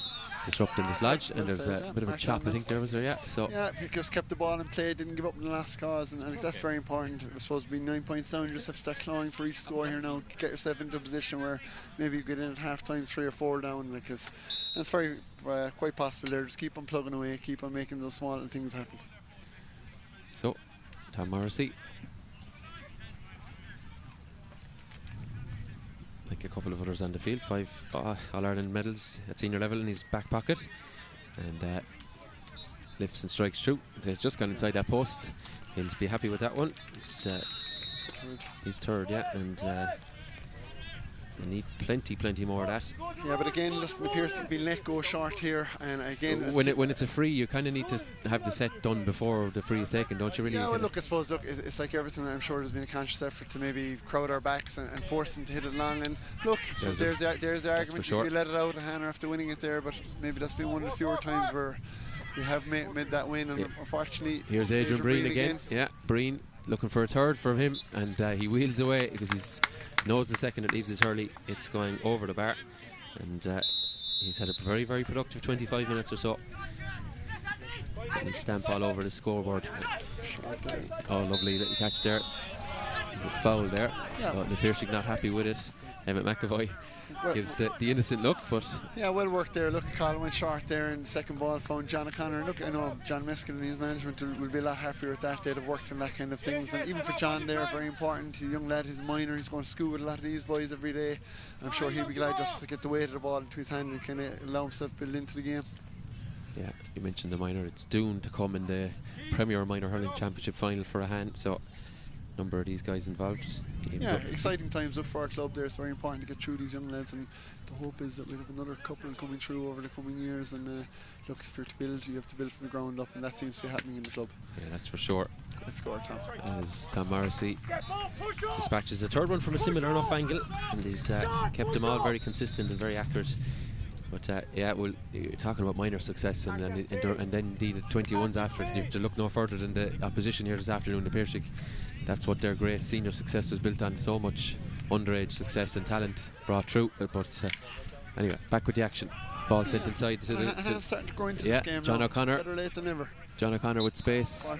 disrupting this lodge, and there's a bit of a chop, I think there was there, yeah. So yeah, he just kept the ball in play, didn't give up in the last cause, and I think that's very important. We're supposed to be 9 points down, you just have to start clawing for each score here now, get yourself into a position where maybe you get in at half time 3 or 4 down, because it's very quite possible there. Just keep on plugging away, keep on making those small little things happen. So Tom Morrissey, like a couple of others on the field, 5 All-Ireland medals at senior level in his back pocket, and lifts and strikes through. It's just gone inside that post. He'll be happy with that one. It's he's third, yeah, and they need plenty more of that. Yeah, but again, listen, the Piarsaigh being let go short here, and again, when it's a free, you kind of need to have the set done before the free is taken, don't you really? Yeah, well, look, I suppose it's like everything. I'm sure there's been a conscious effort to maybe crowd our backs and force them to hit it long. And look, so there's the argument. Sure. We let it out, Ahane after winning it there, but maybe that's been one of the fewer times where we have made that win, and unfortunately, here's Adrian Breen again. Yeah, Breen looking for a third from him, and he wheels away because he's knows the second it leaves his hurley, it's going over the bar, and he's had a very productive 25 minutes or so. And he stamp all over the scoreboard. Oh, lovely little catch there. There's a foul there. But the Piarsaigh not happy with it. Emmett McAvoy gives the innocent look, but yeah, well worked there. Look, Colin went short there in the second ball, found John O'Connor. Look, I know John Meskin and his management will be a lot happier with that. They'd have worked on that kind of things, and even for John there, very important. He's a young lad, he's a minor, he's going to school with a lot of these boys every day. I'm sure he'll be glad just to get the weight of the ball into his hand and kind of allow himself to build into the game. Yeah, you mentioned the minor. It's doomed to come in the Premier Minor Hurling Championship final for Ahane, so number of these guys involved. Yeah, exciting times up for our club there. It's very important to get through these young lads, and the hope is that we'll have another couple coming through over the coming years. And look, if you're to build, you have to build from the ground up, and that seems to be happening in the club. Yeah, that's for sure. Let's go, Tom. As Tom Morrissey dispatches the third one from a similar enough angle, and he's kept them all very consistent and very accurate. But yeah, well, you're talking about minor success, and then indeed at 21s after. You have to look no further than the opposition here this afternoon, the Piarsaigh. That's what their great senior success was built on. So much underage success and talent brought through. But anyway, back with the action. Ball sent inside to the. Starting to go into this game. John now. O'Connor. Better late than never. John O'Connor with space.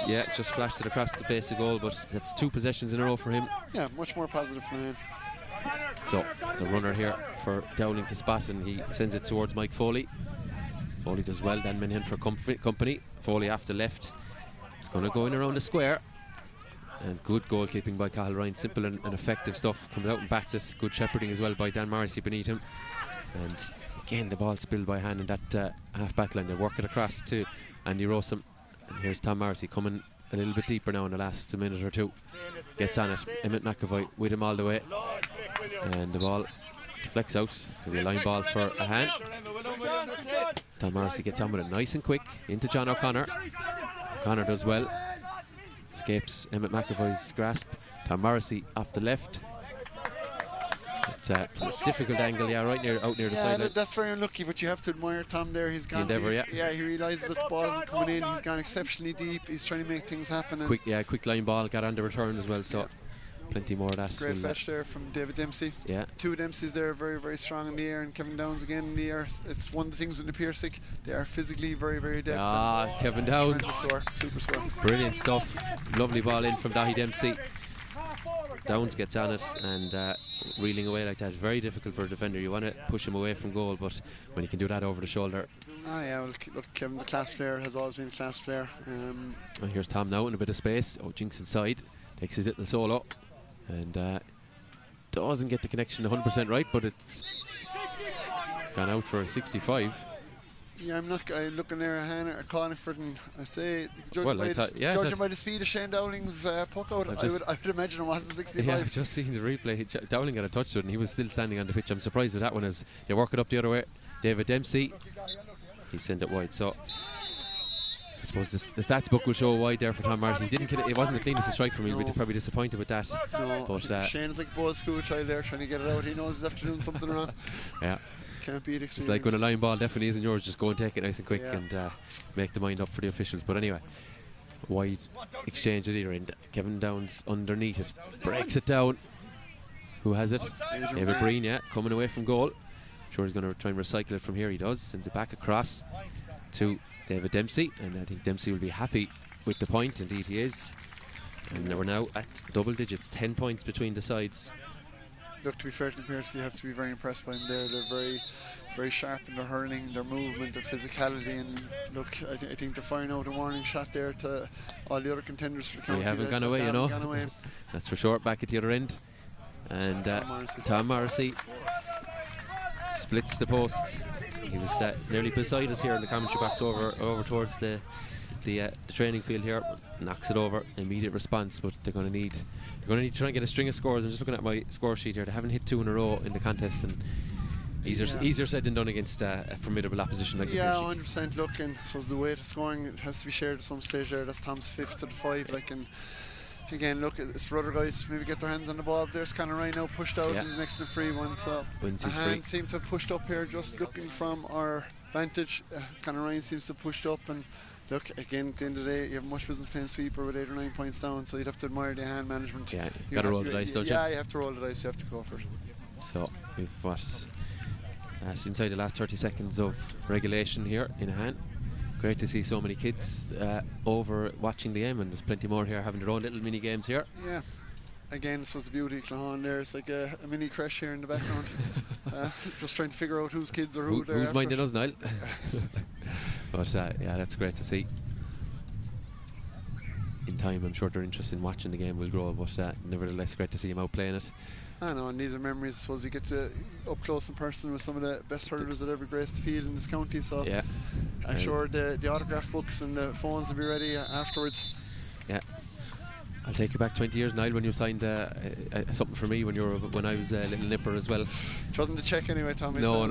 Yeah, just flashed it across the face of goal, but that's 2 possessions in a row for him. Yeah, much more positive from him. So it's a runner here for Dowling to spot, and he sends it towards Mike Foley. Foley does well, Dan Minihan for company. Foley after left. He's going to go in around the square. And good goalkeeping by Cathal Ryan. Simple and effective stuff. Comes out and bats it. Good shepherding as well by Dan Morrissey beneath him. And again, the ball spilled by Ahane in that half-back line. They work it across to Andy Rossum. And here's Tom Morrissey coming a little bit deeper now in the last minute or two. Gets on it. Emmett McAvoy with him all the way. And the ball deflects out to be a line ball for Ahane. Tom Morrissey gets on with it nice and quick into John O'Connor. O'Connor does well. Escapes Emmett McAvoy's grasp. Tom Morrissey off the left. It's a difficult angle, yeah, right out near the sideline. That's very unlucky, but you have to admire Tom there. He's gone. The endeavour, yeah, he realises that the ball isn't coming in. He's gone exceptionally deep. He's trying to make things happen. Quick line ball, got on the return as well, so plenty more of that. Great fetch there from David Dempsey. Yeah. Two Dempseys there, very, very strong in the air, and Kevin Downs again in the air. It's one of the things with the Piarsaigh. They are physically very, very adept. Kevin Downs. Super score. Brilliant stuff. Lovely ball in from Dahi Dempsey. Downs gets on it and reeling away like that is very difficult for a defender. You want to push him away from goal, but when you can do that over the shoulder. Well, look, Kevin's a class player, has always been a class player. And here's Tom now in a bit of space. Jinks inside, takes his little solo, and doesn't get the connection 100% right, but it's gone out for a 65. Yeah, I'm looking there at Hannah or Cloniford, and I say, judging by the speed of Shane Dowling's puck out, I would imagine it wasn't 65. Yeah, I've just seen the replay. Dowling got a touch to it, and he was still standing on the pitch. I'm surprised with that one as they work it up the other way. David Dempsey, he sent it wide. So I suppose the stats book will show wide there for Tom Morrissey. It wasn't the cleanest strike for me. We'd be probably disappointed with that. No, but Shane's like a bold school child there trying to get it out. He knows he's after doing something wrong. Yeah. Can't beat experience. It's like when a line ball definitely isn't yours, just go and take it nice and quick and make the mind up for the officials. But anyway, wide exchange at either end. Kevin Downs underneath it, breaks it down. Who has it? David Breen, coming away from goal. Sure, he's going to try and recycle it from here. He does. Sends it back across to David Dempsey, and I think Dempsey will be happy with the point. Indeed, he is. And we're now at double digits, 10 points between the sides. Look, to be fair to them here, you have to be very impressed by them there. They're very, very sharp in their hurling, their movement, their physicality, and look, I think they're firing out a warning shot there to all the other contenders for the county. They haven't gone away, you know. That's for sure. Back at the other end, and Tom Morrissey splits the post. He was nearly beside us here in the commentary box over towards the training field here. Knocks it over. Immediate response, but they're going to need to try and get a string of scores. I'm just looking at my score sheet here. They haven't hit 2 in a row in the contest, and easier said than done against a formidable opposition like the Piarsaigh. 100%. Look, and so the weight of scoring, it has to be shared at some stage there. That's Tom's 5th to the 5. Like, and again, look, it's for other guys to maybe get their hands on the ball. There's Conor Ryan now pushed out and the next to the free one. So Ahane seemed to have pushed up here, just looking from our vantage. Conor Ryan seems to have pushed up, and look, again, at the end of the day, you have much business playing sweeper with 8 or 9 points down, so you'd have to admire the hand management. Yeah, you got to roll the dice, don't you? Yeah, you have to roll the dice, you have to go for it. So we've inside the last 30 seconds of regulation here in Ahane. Great to see so many kids over watching the game, and there's plenty more here having their own little mini games here. Yeah. Again, this was the beauty of Clahon there. It's like a mini creche here in the background. Just trying to figure out whose kids are who's minding us, Niall. But yeah, that's great to see. In time, I'm sure their interest in watching the game will grow, but nevertheless, great to see him out playing it. I know, and these are memories. I suppose you get to up close in person with some of the best hurlers that ever graced the field in this county. So yeah, I'm sure the autograph books and the phones will be ready afterwards. Yeah. I'll take you back 20 years, Niall, when you signed something for me when I was a little nipper as well. It wasn't a check anyway, Tommy. No. It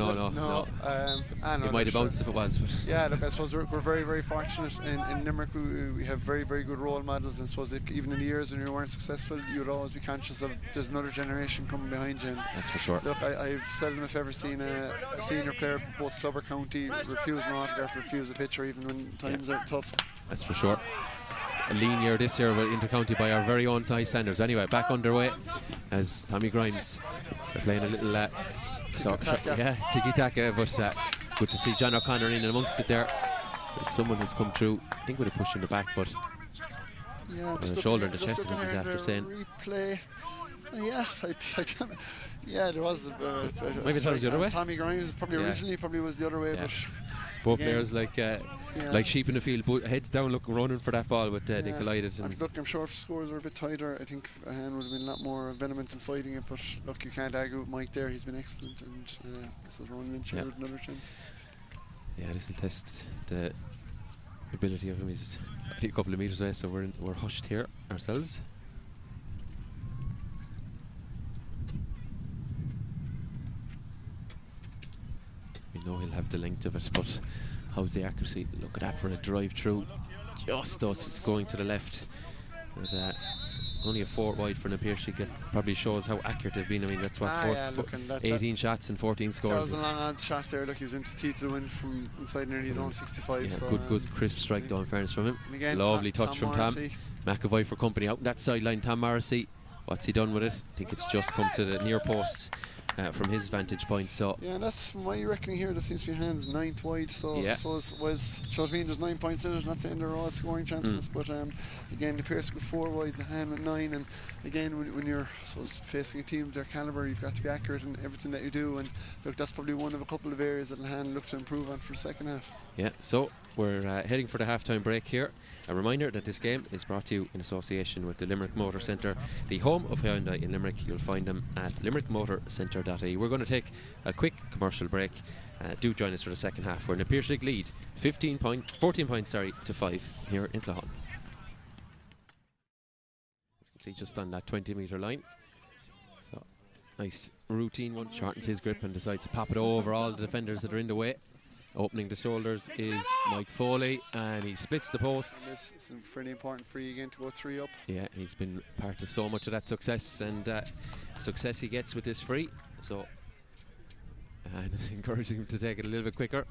might have bounced if it was. But yeah, look, I suppose we're very, very fortunate in Limerick. We have very, very good role models, and I suppose even in the years when you weren't successful, you would always be conscious of there's another generation coming behind you. And that's for sure. Look, I've seldom, if ever, seen a senior player, both club or county, refuse an autograph, refuse a picture, even when times are tough. That's for sure. A lean year this year with inter-county by our very own size standards. Anyway, back underway as Tommy Grimes. They're playing a little tiki-taka, but good to see John O'Connor in amongst it there. There's someone who's come through, I think with a push in the back, but the shoulder and the chest, I think he's after saying. Replay. Yeah, there was. Maybe it was the other way. Tommy Grimes probably originally was the other way, but both players like sheep in the field, heads down, running for that ball, but they collided. And look, I'm sure if scores were a bit tighter, I think Ahane would have been a lot more vehement in fighting it. But look, you can't argue with Mike there. He's been excellent, and this is running in with another chance. Yeah, this will test the ability of him. He's a couple of metres away, so we're hushed here ourselves. We know he'll have the length of it, but How's the accuracy? Look at that for a drive through. Just though it's going to the left. But only a 4 wide for Piarsaigh. It probably shows how accurate they've been. I mean, that's what 18 shots and 14 scores. That was a long odds shot there. Look, he was into teeth to the win from inside nearly his own 65. Yeah, so good crisp strike though, in fairness from him. Again, lovely touch from Tom. Morrissey. McAvoy for company out that sideline. Tom Morrissey, what's he done with it? I think it's just come to the near post from his vantage point. So yeah, that's from my reckoning here. There seems to be hands 9th wide. So yeah. I suppose there's 9 points in it. I'm not saying they're all scoring chances, but again, the Piarsaigh with 4 wide, the hand with 9, and again, when you're facing a team of their calibre, you've got to be accurate in everything that you do. And look, that's probably one of a couple of areas that Ahane look to improve on for the second half. Yeah, so we're heading for the halftime break here. A reminder that this game is brought to you in association with the Limerick Motor Centre, the home of Hyundai in Limerick. You'll find them at limerickmotorcentre.ie. We're going to take a quick commercial break. Do join us for the second half, where Piarsaigh lead 14 points to 5 here in Clahon. As you can see, just on that 20-metre line. So nice routine one. Shortens his grip and decides to pop it over all the defenders that are in the way. Opening the shoulders is Mike Foley, and he splits the posts. This is a fairly important free again to go 3 up. Yeah, he's been part of so much of that success, and success he gets with this free. So, and encouraging him to take it a little bit quicker.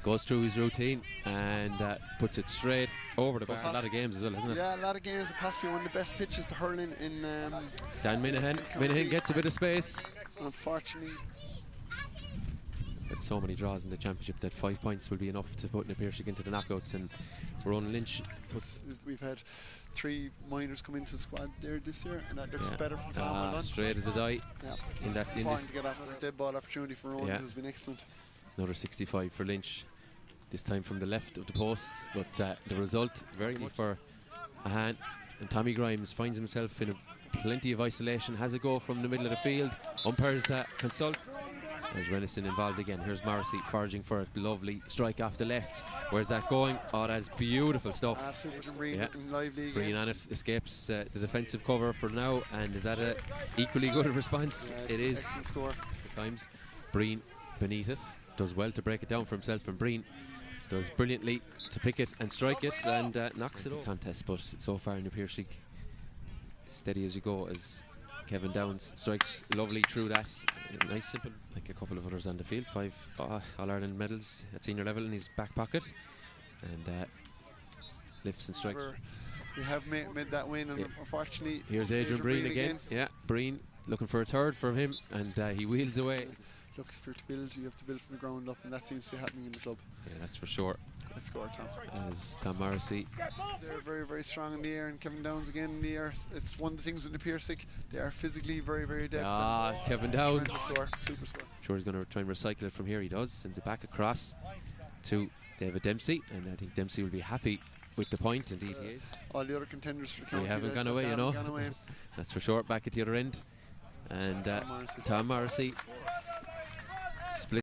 Goes through his routine and puts it straight over the bar. A lot of games as well, isn't it? Yeah, a lot of games. Possibly one of the best pitches to hurl in Dan Minahan. Minahan gets a bit of space. Unfortunately, had so many draws in the championship that 5 points will be enough to put Piarsaigh into the knockouts, and Ronan Lynch we've had 3 minors come into the squad there this year, and that looks better from Tom. Straight as a die. Yeah, in this to get after the dead ball opportunity for Ronan, who's been excellent. Another 65 for Lynch, this time from the left of the posts, but the result very much for Ahane. And Tommy Grimes finds himself in plenty of isolation, has a go from the middle of the field. Umpires consult. There's Renison involved again. Here's Morrissey foraging for a lovely strike off the left. Where's that going? Oh, that's beautiful stuff. Super Breen looking lively again. Breen on it, escapes the defensive cover for now, and is that a equally good response? Yeah, it is. Excellent score. At times, Breen beneath it does well to break it down for himself, and Breen does brilliantly to pick it and strike it and knocks it over. Contest, but so far in the Piarsaigh, steady as you go as Kevin Downs strikes lovely through that. Nice, simple, like a couple of others on the field. 5 All-Ireland medals at senior level in his back pocket, and lifts and strikes. We have made that win, and unfortunately, here's Adrian Breen again. Yeah, Breen looking for a third from him, and he wheels away. Look, if you're to build, you have to build from the ground up, and that seems to be happening in the club. Yeah, that's for sure. Let's go, Tom. As Tom Morrissey. They're very, very strong in the air, and Kevin Downs again in the air. It's one of the things with the Piarsaigh. They are physically very, very adept. Kevin Downs. Super score. Sure, he's going to try and recycle it from here. He does. Sends it back across to David Dempsey, and I think Dempsey will be happy with the point. Indeed, he is. All the other contenders for the county. They haven't gone away, you know. That's for sure. Back at the other end, and Tom Morrissey split.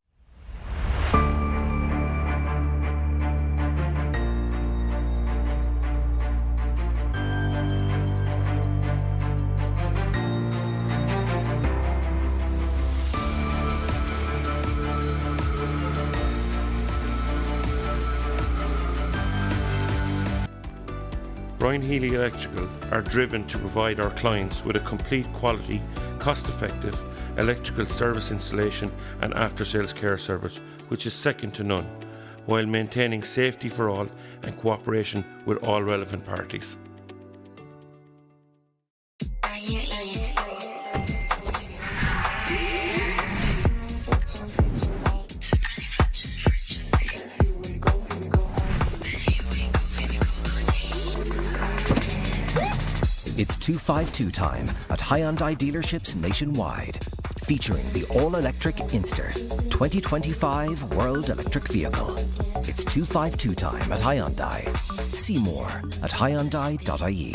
Brian Healy Electrical are driven to provide our clients with a complete, quality, cost-effective electrical service installation and after-sales care service which is second to none, while maintaining safety for all and cooperation with all relevant parties. It's 252 time at Hyundai dealerships nationwide, featuring the all-electric Inster 2025 World Electric Vehicle. It's 252 time at Hyundai. See more at hyundai.ie.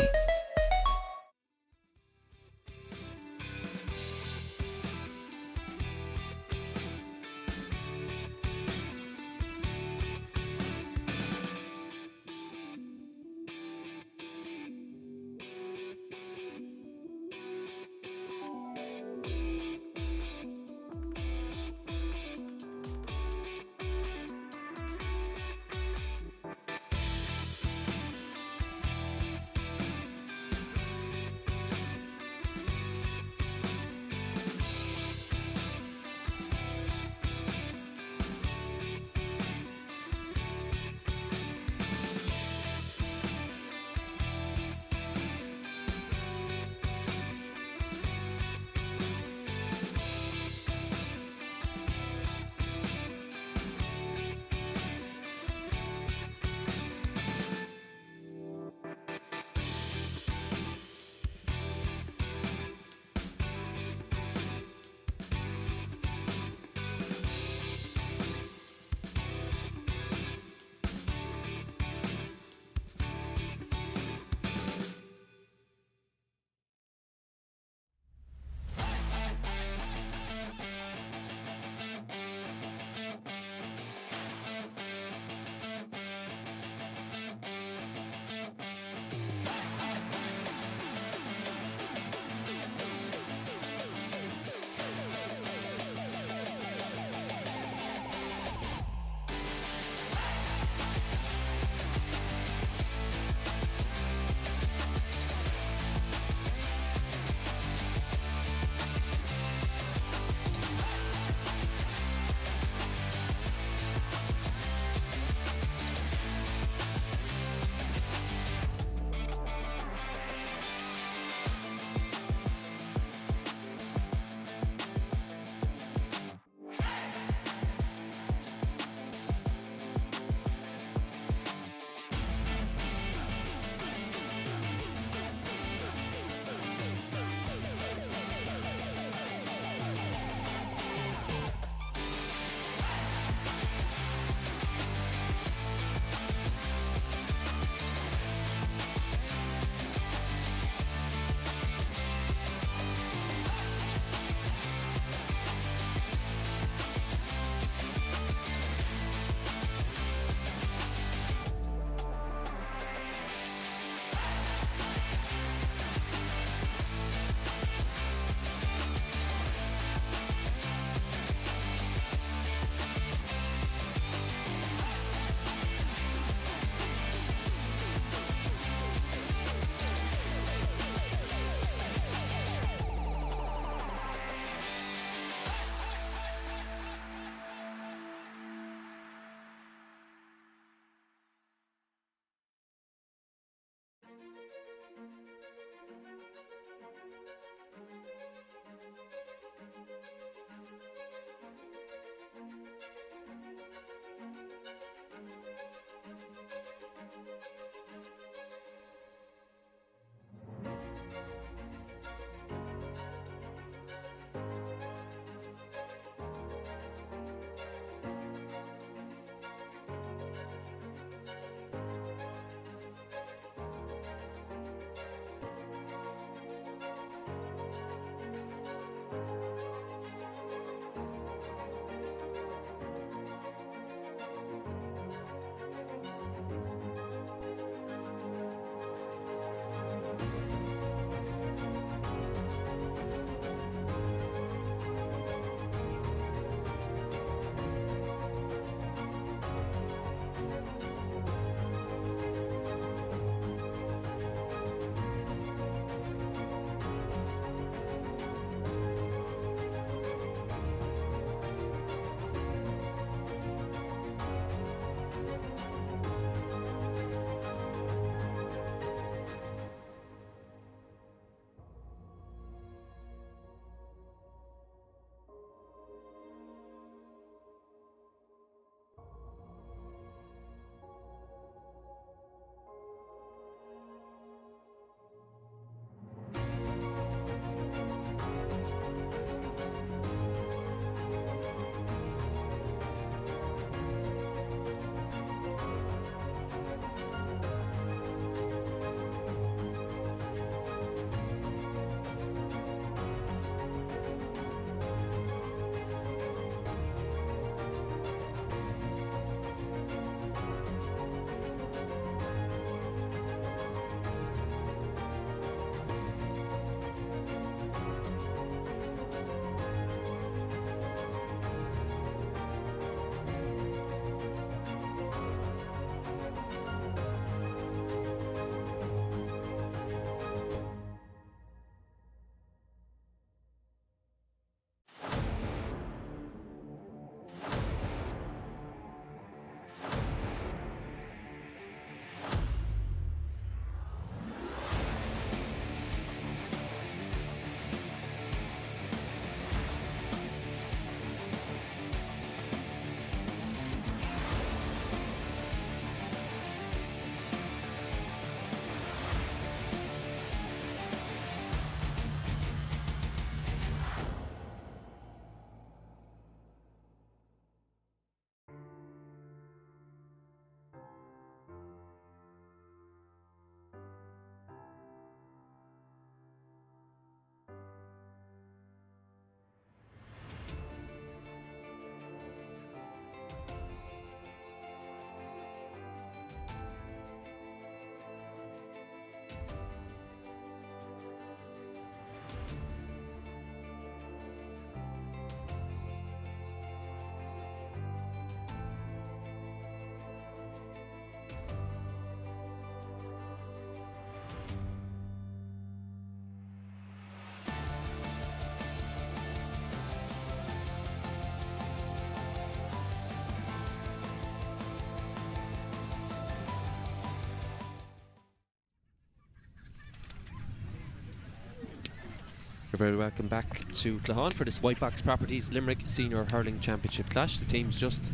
You're very welcome back to Clahon for this Whitebox Properties Limerick Senior Hurling Championship clash. The team's just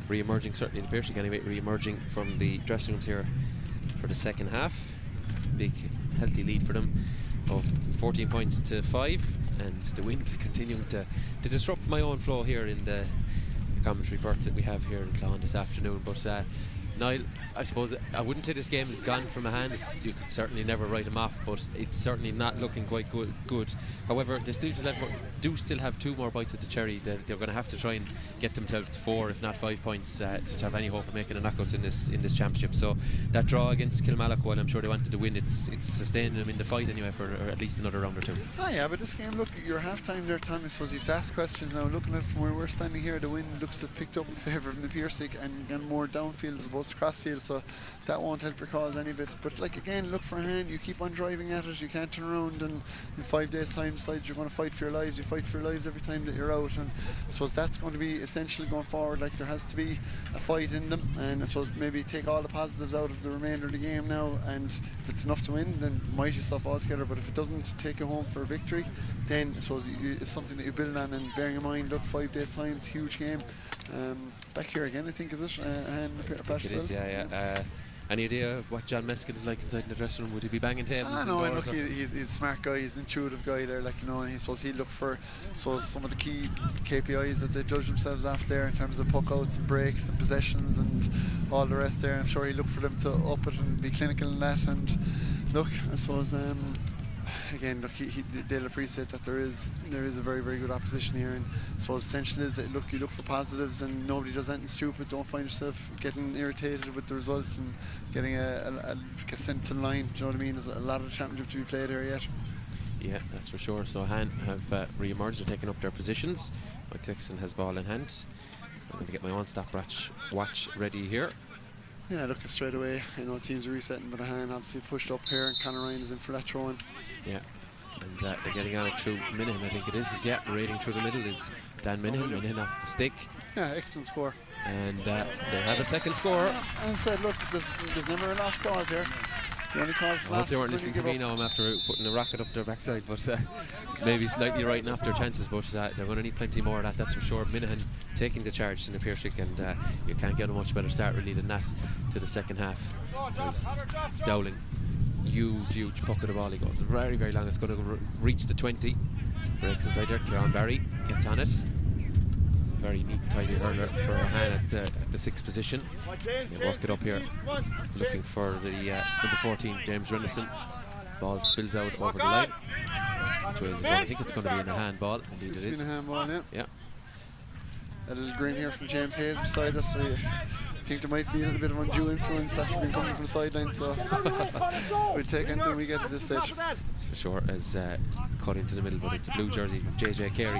re-emerging, certainly in Piarsaigh anyway, re-emerging from the dressing rooms here for the second half. Big healthy lead for them of 14 points to 5, and the wind continuing to disrupt my own flow here in the commentary berth that we have here in Clahon this afternoon. But Niall, I suppose I wouldn't say this game is gone from a hand. You could certainly never write them off, but it's certainly not looking quite good. However, they do still have 2 more bites at the cherry. They're going to have to try and get themselves to 4, if not 5 points, to have any hope of making a knockouts in this championship. So that draw against Kilmallock, while I'm sure they wanted to win, it's sustaining them in the fight anyway for at least another round or 2. Oh yeah, but this game, look, your half time there, Tom, I suppose you have to ask questions now. Looking at it from where we're standing here, the wind looks to have picked up in favour of the Piarsaigh and gone more downfield as opposed to crossfield, so that won't help your cause any bit. But like again, look for a hand, you keep on driving at it, you can't turn around and in 5 days time decide you're going to fight for your lives. You fight for your lives every time that you're out, and I suppose that's going to be essential going forward. Like, there has to be a fight in them, and I suppose maybe take all the positives out of the remainder of the game now, and if it's enough to win, then might you stuff altogether. But if it doesn't take you home for a victory, then I suppose it's something that you build on. And bearing in mind, look, 5 days time, it's a huge game. Back here again, I think, is it? It is, yeah. Any idea what John Meskin is like inside in the dressing room? Would he be banging tables? No, look, he's a smart guy, he's an intuitive guy there, like, you know, and he's supposed he'd look for, I suppose, some of the key KPIs that they judge themselves after there in terms of puck outs and breaks and possessions and all the rest there. I'm sure he'd look for them to up it and be clinical in that. And look, I suppose again, look, they'll appreciate that there is a very, very good opposition here, and I suppose essential is that you look for positives and nobody does anything stupid. Don't find yourself getting irritated with the result and getting get sent to the line. Do you know what I mean? There's a lot of the championship to be played here yet. Yeah, that's for sure. So Ahane have re-emerged and taken up their positions. Mike Dixon has ball in hand. I'm going to get my own stopwatch ready here. Yeah, look, straight away, you know, teams are resetting, but Ahane obviously pushed up here, and Conor Ryan is in for that throw-in. Yeah, and they're getting on it through Minahan, I think it is. Yeah, raiding through the middle is Dan Minahan off the stick. Yeah, excellent score. And they have a second score. As I said, look, there's never a lost cause here. The only cause I hope they weren't listening to me now. I'm after putting a rocket up their backside, but maybe slightly writing off their chances. But they're going to need plenty more of that, that's for sure. Minahan taking the charge in the Piarsaigh, and you can't get a much better start really than that to the second half. As Dowling, huge puck of the ball. He goes very, very long. It's going to reach the 20. Breaks inside there. Kieran Barry gets on it. Very neat, tidy hurler for Ahane at the 6th position. They work it up here, looking for the number 14, James Renison. Ball spills out over the line. Which way is it going? I think it's going to be an Ahane ball. Indeed it is. It's an Ahane ball, yeah. A little grin here from James Hayes beside us. I think there might be a little bit of undue influence after being coming from the sideline, so we'll take it until we get to this stage. It's for sure as cut into the middle, but it's a blue jersey from JJ Carey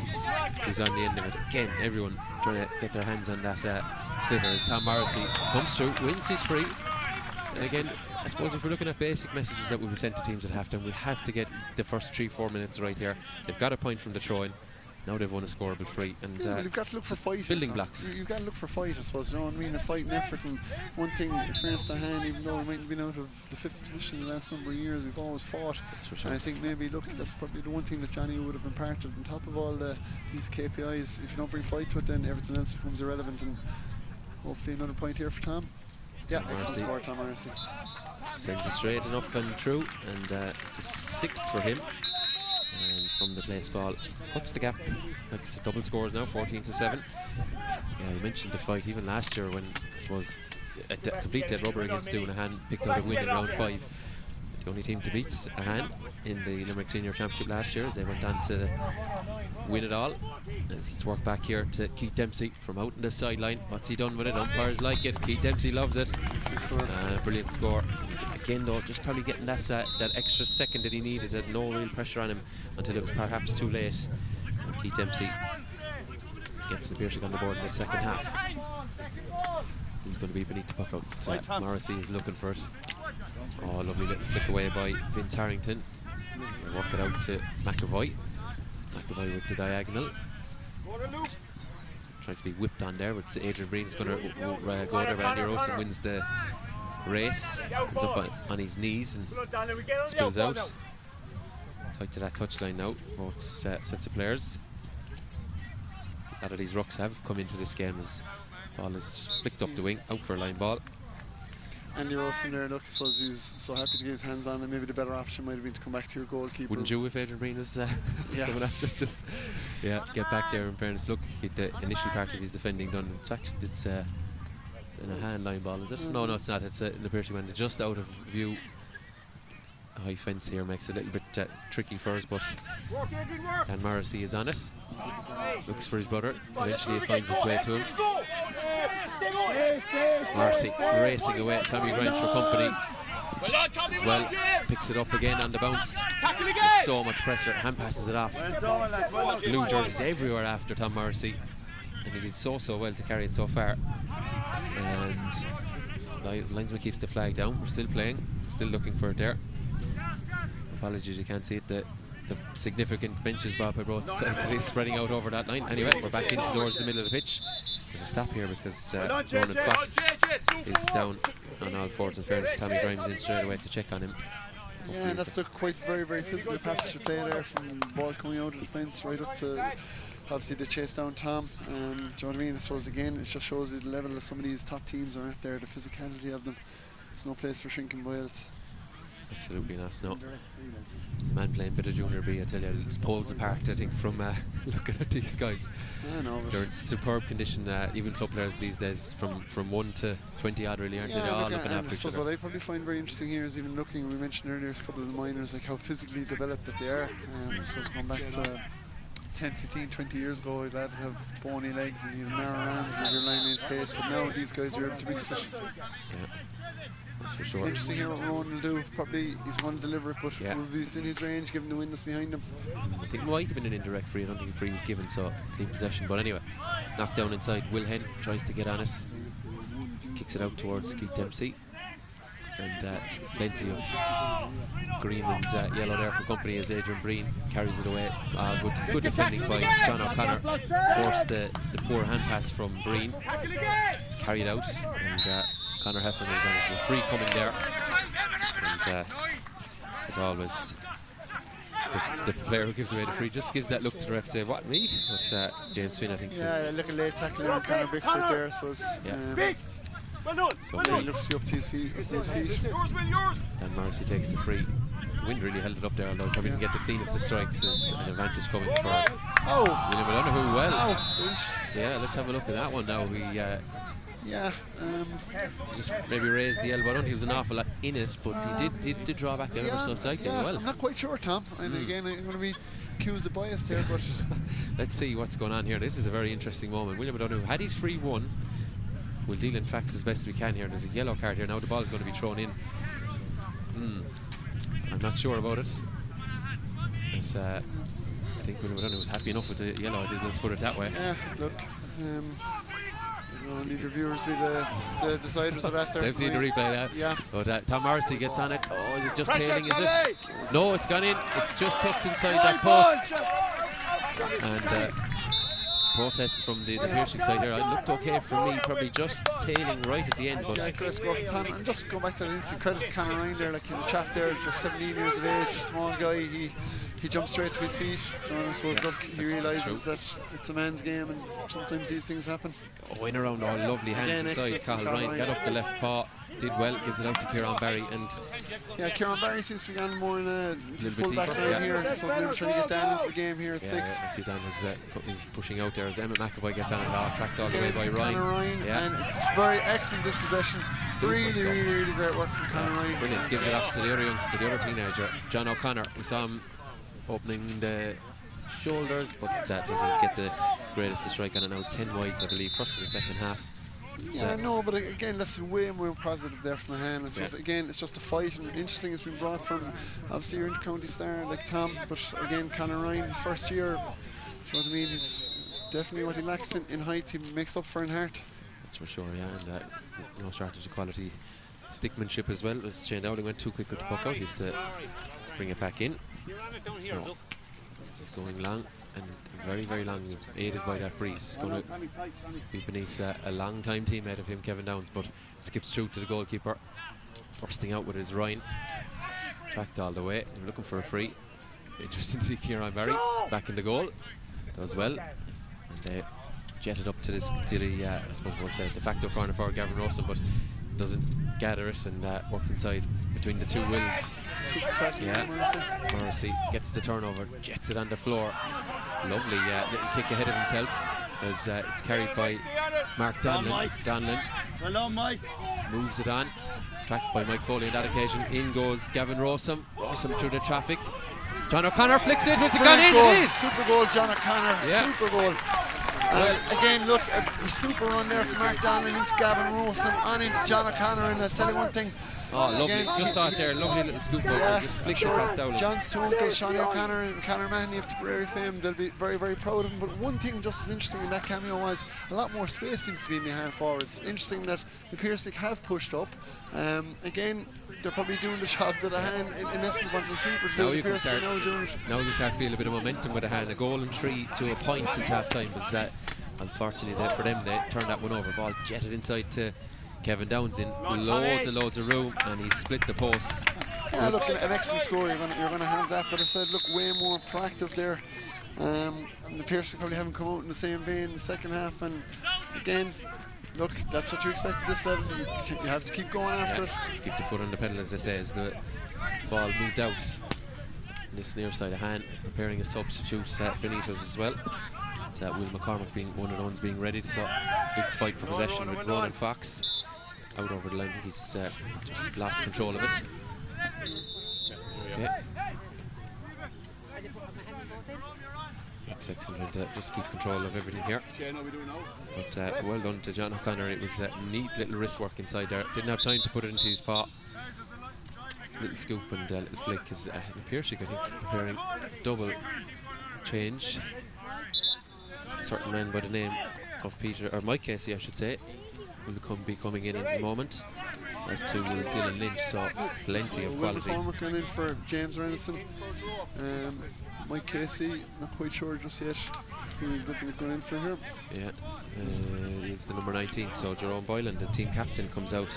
who's on the end of it. Again, everyone trying to get their hands on that sliotar as Tom Morrissey comes through, wins his free. And again, I suppose if we're looking at basic messages that will be sent to teams at halftime, we have to get the first 3-4 minutes right here. They've got a point from the throw-in. Now they've won a scoreable free, and well, you've got to look for fight. Building blocks. You've got to look for fight, I suppose. You know what I mean? A fight and effort. And one thing, for instance, Ahane, even though we might have been out of the 5th position in the last number of years, we've always fought. That's for sure. And I think maybe, look, that's probably the one thing that Johnny would have imparted. On top of all these KPIs, if you don't bring fight to it, then everything else becomes irrelevant. And hopefully another point here for Tom. Yeah, excellent score, Tom Morrissey. Sends it straight enough and true, and it's a 6th for him. And from the place ball, cuts the gap. Like it's double scores now, 14-7. Yeah, you mentioned the fight even last year when I suppose a complete dead rubber against Ahane picked out a win in round 5. The only team to beat Ahane in the Limerick Senior Championship last year as they went on to win it all. Let's work back here to Keith Dempsey from out in the sideline. What's he done with it? Umpires like it. Keith Dempsey loves it. Brilliant score. Again though, just probably getting that extra second that he needed. Had no real pressure on him until it was perhaps too late. And Keith Dempsey gets the Piarsaigh on the board in the second half. Who's going to be beneath the puck out? Morrissey is looking for it. Oh, lovely little flick away by Vince Harrington. They work it out to McAvoy. McAvoy with the diagonal. Trying to be whipped on there, but Adrian Breen is going to go there. Randy Rosen wins the race. Comes up on his knees and spills out. Tight to that touchline now, both sets of players. A lot of these rucks have come into this game as ball is just flicked up the wing, out for a line ball. Andy Rosen there, look, I suppose he was so happy to get his hands on it. Maybe the better option might have been to come back to your goalkeeper. Wouldn't you if Adrian Breen was coming after? Just get back there. In fairness, look, the initial part of his defending done. It's an Ahane line ball, is it? No, it's not. It's an Piarsaigh man just out of view. A high fence here makes it a little bit tricky for us, but Dan Morrissey is on it. Looks for his brother. Eventually he finds his way to him. Morrissey racing away. Tommy Grimes for company as well. Picks it up again on the bounce. There's so much pressure. Hand passes it off. Blue jerseys everywhere after Tom Morrissey, and he did so well to carry it so far. And linesman keeps the flag down. We're still playing, still looking for it there. Apologies, you can't see it. The significant benches, Bob, by both sides of it spreading out over that line. Anyway, we're back into towards the middle of the pitch. There's a stop here because Ronan Fox is down on all fours. In fairness, Tommy Grimes in straight away to check on him. Yeah, and that's a quite very physical passage of play there, from the ball coming out of the fence right up to obviously the chase down Tom. Do you know what I mean? I suppose again it just shows you the level of some of these top teams are at there, the physicality of them. There's no place for shrinking boils. Absolutely not, no. It's a man playing a bit of Junior B, I tell you, it's poles apart, I think, from looking at these guys. I know. They're in superb condition, even club players these days, from 1 to 20 odd really, aren't they? They're all looking after each other. What I probably find very interesting here is even looking, we mentioned earlier, a couple of the minors, like how physically developed that they are. I suppose going back to 10, 15, 20 years ago, lads would have bony legs and even narrow arms and your line main space, but now these guys are able to mix it. Yeah. That's for sure. Interesting here what Ronan will do. Probably he's going to deliver it, but will be within his range, given the witness behind him. I think it might have been an indirect free. I don't think a free was given, so clean possession. But anyway, knocked down inside. Will Hen tries to get on it, kicks it out towards Keith Dempsey, and plenty of green and yellow there for company as Adrian Breen carries it away. Good defending by John O'Connor. Forced the poor hand pass from Breen. It's carried out, and Conor Heffernan is on it. There's a free coming there, and as always, the player who gives away the free just gives that look to the ref, say, "What, me?" But James Finn, I think. Yeah, look at late tackle there on Conor Bickford there, I suppose. Yeah. So he looks to be up to his feet. Dan Morrissey takes the free. Wind really held it up there, although he probably didn't get the cleanest of strikes. There's an advantage coming for William O'Donoghue. Yeah, let's have a look at that one now. Just maybe raised the elbow. I don't think he was an awful lot in it, but he did draw back ever so slightly well. I'm not quite sure, Tom. And again, I'm going to be accused of bias here, but let's see what's going on here. This is a very interesting moment. William O'Donoghue had his free one. We'll deal in facts as best we can here. There's a yellow card here now. The ball is going to be thrown in. I'm not sure about it. But, I think William O'Donoghue was happy enough with the yellow. Let's put it that way. Yeah, look. Leave your viewers be the deciders of that. They've seen the replay, yeah. But Tom Morrissey gets on it. Oh, is it just tailing? Is it? No, it's gone in. It's just tucked inside that post. And protests from the Piarsaigh side here. It looked okay for me, probably just tailing right at the end. But yeah, let's go up Tom and just go back to the instant credit to Conor Ryan there. Like, he's a chap there, just 17 years of age, small guy. He jumped straight to his feet. I suppose, look, he realises that it's a man's game and sometimes these things happen. Oh, in around, lovely hands inside. Cathal Ryan got up the left paw, did well, gives it out to Kieran Barry. And yeah, Kieran Barry seems to be on more in a full back line here. Trying to get Dan into the game here at 6. I see Dan is pushing out there as Emmett McAvoy gets on it, tracked all the way by Ryan. And it's very excellent dispossession. Really great work from Conor Ryan. Brilliant, gives it off to the other youngster, the other teenager, John O'Connor. We saw him opening the shoulders, but doesn't get the greatest of strike on it now. 10 wides, I believe, first of the second half. Yeah, no, but again, that's way more positive there from Ahane. I suppose, again, it's just a fight, and interesting it's been brought from, obviously, your inter-county star like Tom, but again, Conor Ryan, his first year, you know what I mean, he's definitely what he lacks in height, he makes up for in heart. That's for sure, yeah, and strategy, quality, stickmanship as well. As Shane Dowling went too quick with the puck out, he used to bring it back in. So it's going long and very long, aided by that breeze. It's going to be beneath a long time teammate of him, Kevin Downs, but skips through to the goalkeeper, bursting out with his Ryan, tracked all the way. They're looking for a free. interesting to see Kieran Barry back in the goal. Does well. And they jetted up to the I suppose we'll say de facto corner for Gavin Rawson, but doesn't gather it and works inside between the two Wills. Super tackle. Yeah. Morrissey gets the turnover, jets it on the floor. Lovely little kick ahead of himself as it's carried by Mark Donlan. Donlan moves it on, tracked by Mike Foley on that occasion. In goes Gavin Rawson. Rawson through the traffic. John O'Connor flicks it. Has it gone in? It is. Super goal, John O'Connor. Yeah. Super goal. Again, look, a super run there from Mark Donlan into Gavin Rawson, on into John O'Connor, and I'll tell you one thing. Oh, lovely. Just saw it there. Lovely little scoop over. Just flicked it past Dowling. John's two uncles, Sean O'Connor and Conor Mahoney of Tipperary fame, they'll be very, very proud of him. But one thing just as interesting in that cameo was a lot more space seems to be in the hand forwards. Interesting that the Piarsaigh have pushed up. Again, they're probably doing the job that Ahane in essence wanted the sweeper to do. Now you can start feeling a bit of momentum with Ahane. A goal and 3 to a point since half time. Was unfortunately for them, they turned that one over. Ball jetted inside to Kevin Downs in loads of room, and he split the posts. Yeah, look, an excellent score. You're going to have that, but I said, look, way more proactive there. And the Piarsaigh probably haven't come out in the same vein in the second half. And again, look, that's what you expect at this level. You have to keep going after it. Keep the foot on the pedal, as they say, as the ball moved out. This near side of Ahane preparing a substitute Finitos as well. It's Will McCormick being one of the ones being ready. So big fight for possession with Ronan Fox out over the line. I think he's just lost control of it. Okay. Excellent to just keep control of everything here. But well done to John O'Connor. It was a neat little wrist work inside there. Didn't have time to put it into his paw. Little scoop and little flick. Is Piarsaigh, I think, preparing double change. A certain man by the name of Mike Casey, I should say, will be coming in a moment. As to Dylan Lynch, so plenty of quality. Will McCormick going in for James Renison. Mike Casey, not quite sure just yet who he's looking at going in for here. Yeah, he's the number 19, so Jerome Boylan, the team captain, comes out.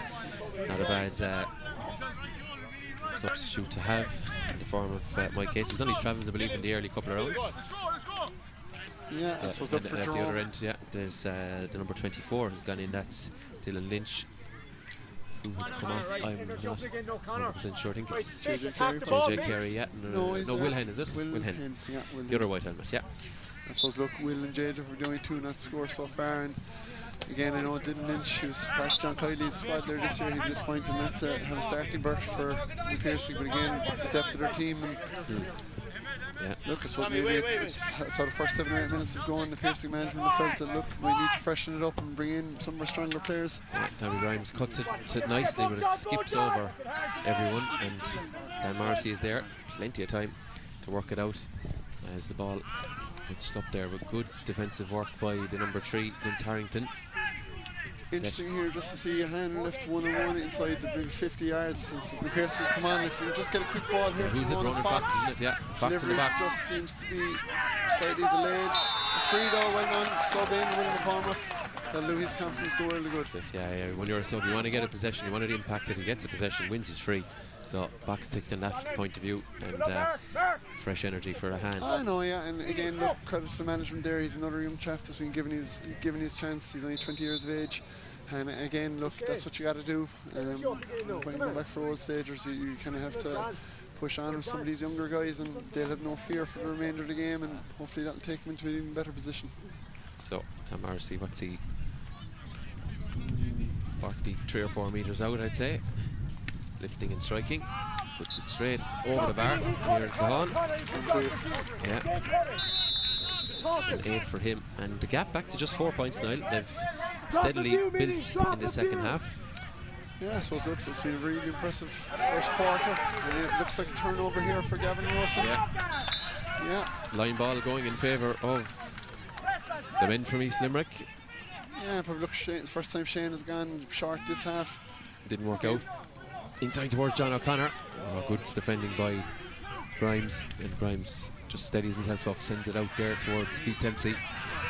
Not a bad substitute to have in the form of Mike Casey. He's on his travels, I believe, in the early couple of rounds. Yeah, that's what's up for at Jerome. the other end, yeah, there's the number 24 who's gone in. That's Dylan Lynch, who has come off. I'm not 100% sure. I think it's JJ Carey. Yeah, no, Will Hen, is it? Will Hen. Yeah, the other white helmet. Yeah. I suppose, look, Will and Jade were the only two not to score so far, and again, I know Dylan Lynch, who's part of John Kiley's squad there this year, he'd disappointed not to have a starting berth for the Piarsaigh, but again, the depth of their team. And yeah. Look, I suppose maybe it's how the first 7 or 8 minutes of going, the Piarsaigh management have felt that, look, we need to freshen it up and bring in some of our stronger players. Yeah, Tommy Grimes cuts it nicely, but it skips over everyone, and Dan Morrissey is there. Plenty of time to work it out as the ball pitched up there, with good defensive work by the number 3, Vince Harrington. Interesting here just to see Ahane left 1-on-1 inside the 50 yards. This is the Piarsaigh come on, if we just get a quick ball here. Who's it? Ronan Fox, isn't it? Yeah, Fox in the box. Just seems to be slightly delayed. Free though, well done. Sub in, Will McCormick. That'll do his confidence the world of good. Yeah, when you're a sub, you want to get a possession, you want to impact it. He gets a possession, wins his free. So box ticked on that point of view, and fresh energy for Ahane. I know, yeah, and again, look, credit to the management there. He's another young chap that's been given his chance. He's only 20 years of age. And again, look, that's what you got to do. When you go back for old stagers, you kind of have to push on with some of these younger guys, and they'll have no fear for the remainder of the game, and hopefully that'll take them into an even better position. So, Tom Morrissey, what's he? 43 or 4 metres out, I'd say. Lifting and striking. Puts it straight over the bar here at Clahon. Yeah. An 8 for him, and the gap back to just 4 points now. They've steadily built in the second half. Yeah, I suppose, look, it's been a really impressive first quarter. It looks like a turnover here for Gavin Rawson. Yeah. Line ball going in favour of the men from East Limerick. Yeah, but look, the first time Shane has gone short this half. Didn't work out. Inside towards John O'Connor. Oh, good defending by Grimes, and Grimes just steadies himself up, sends it out there towards Keith Dempsey.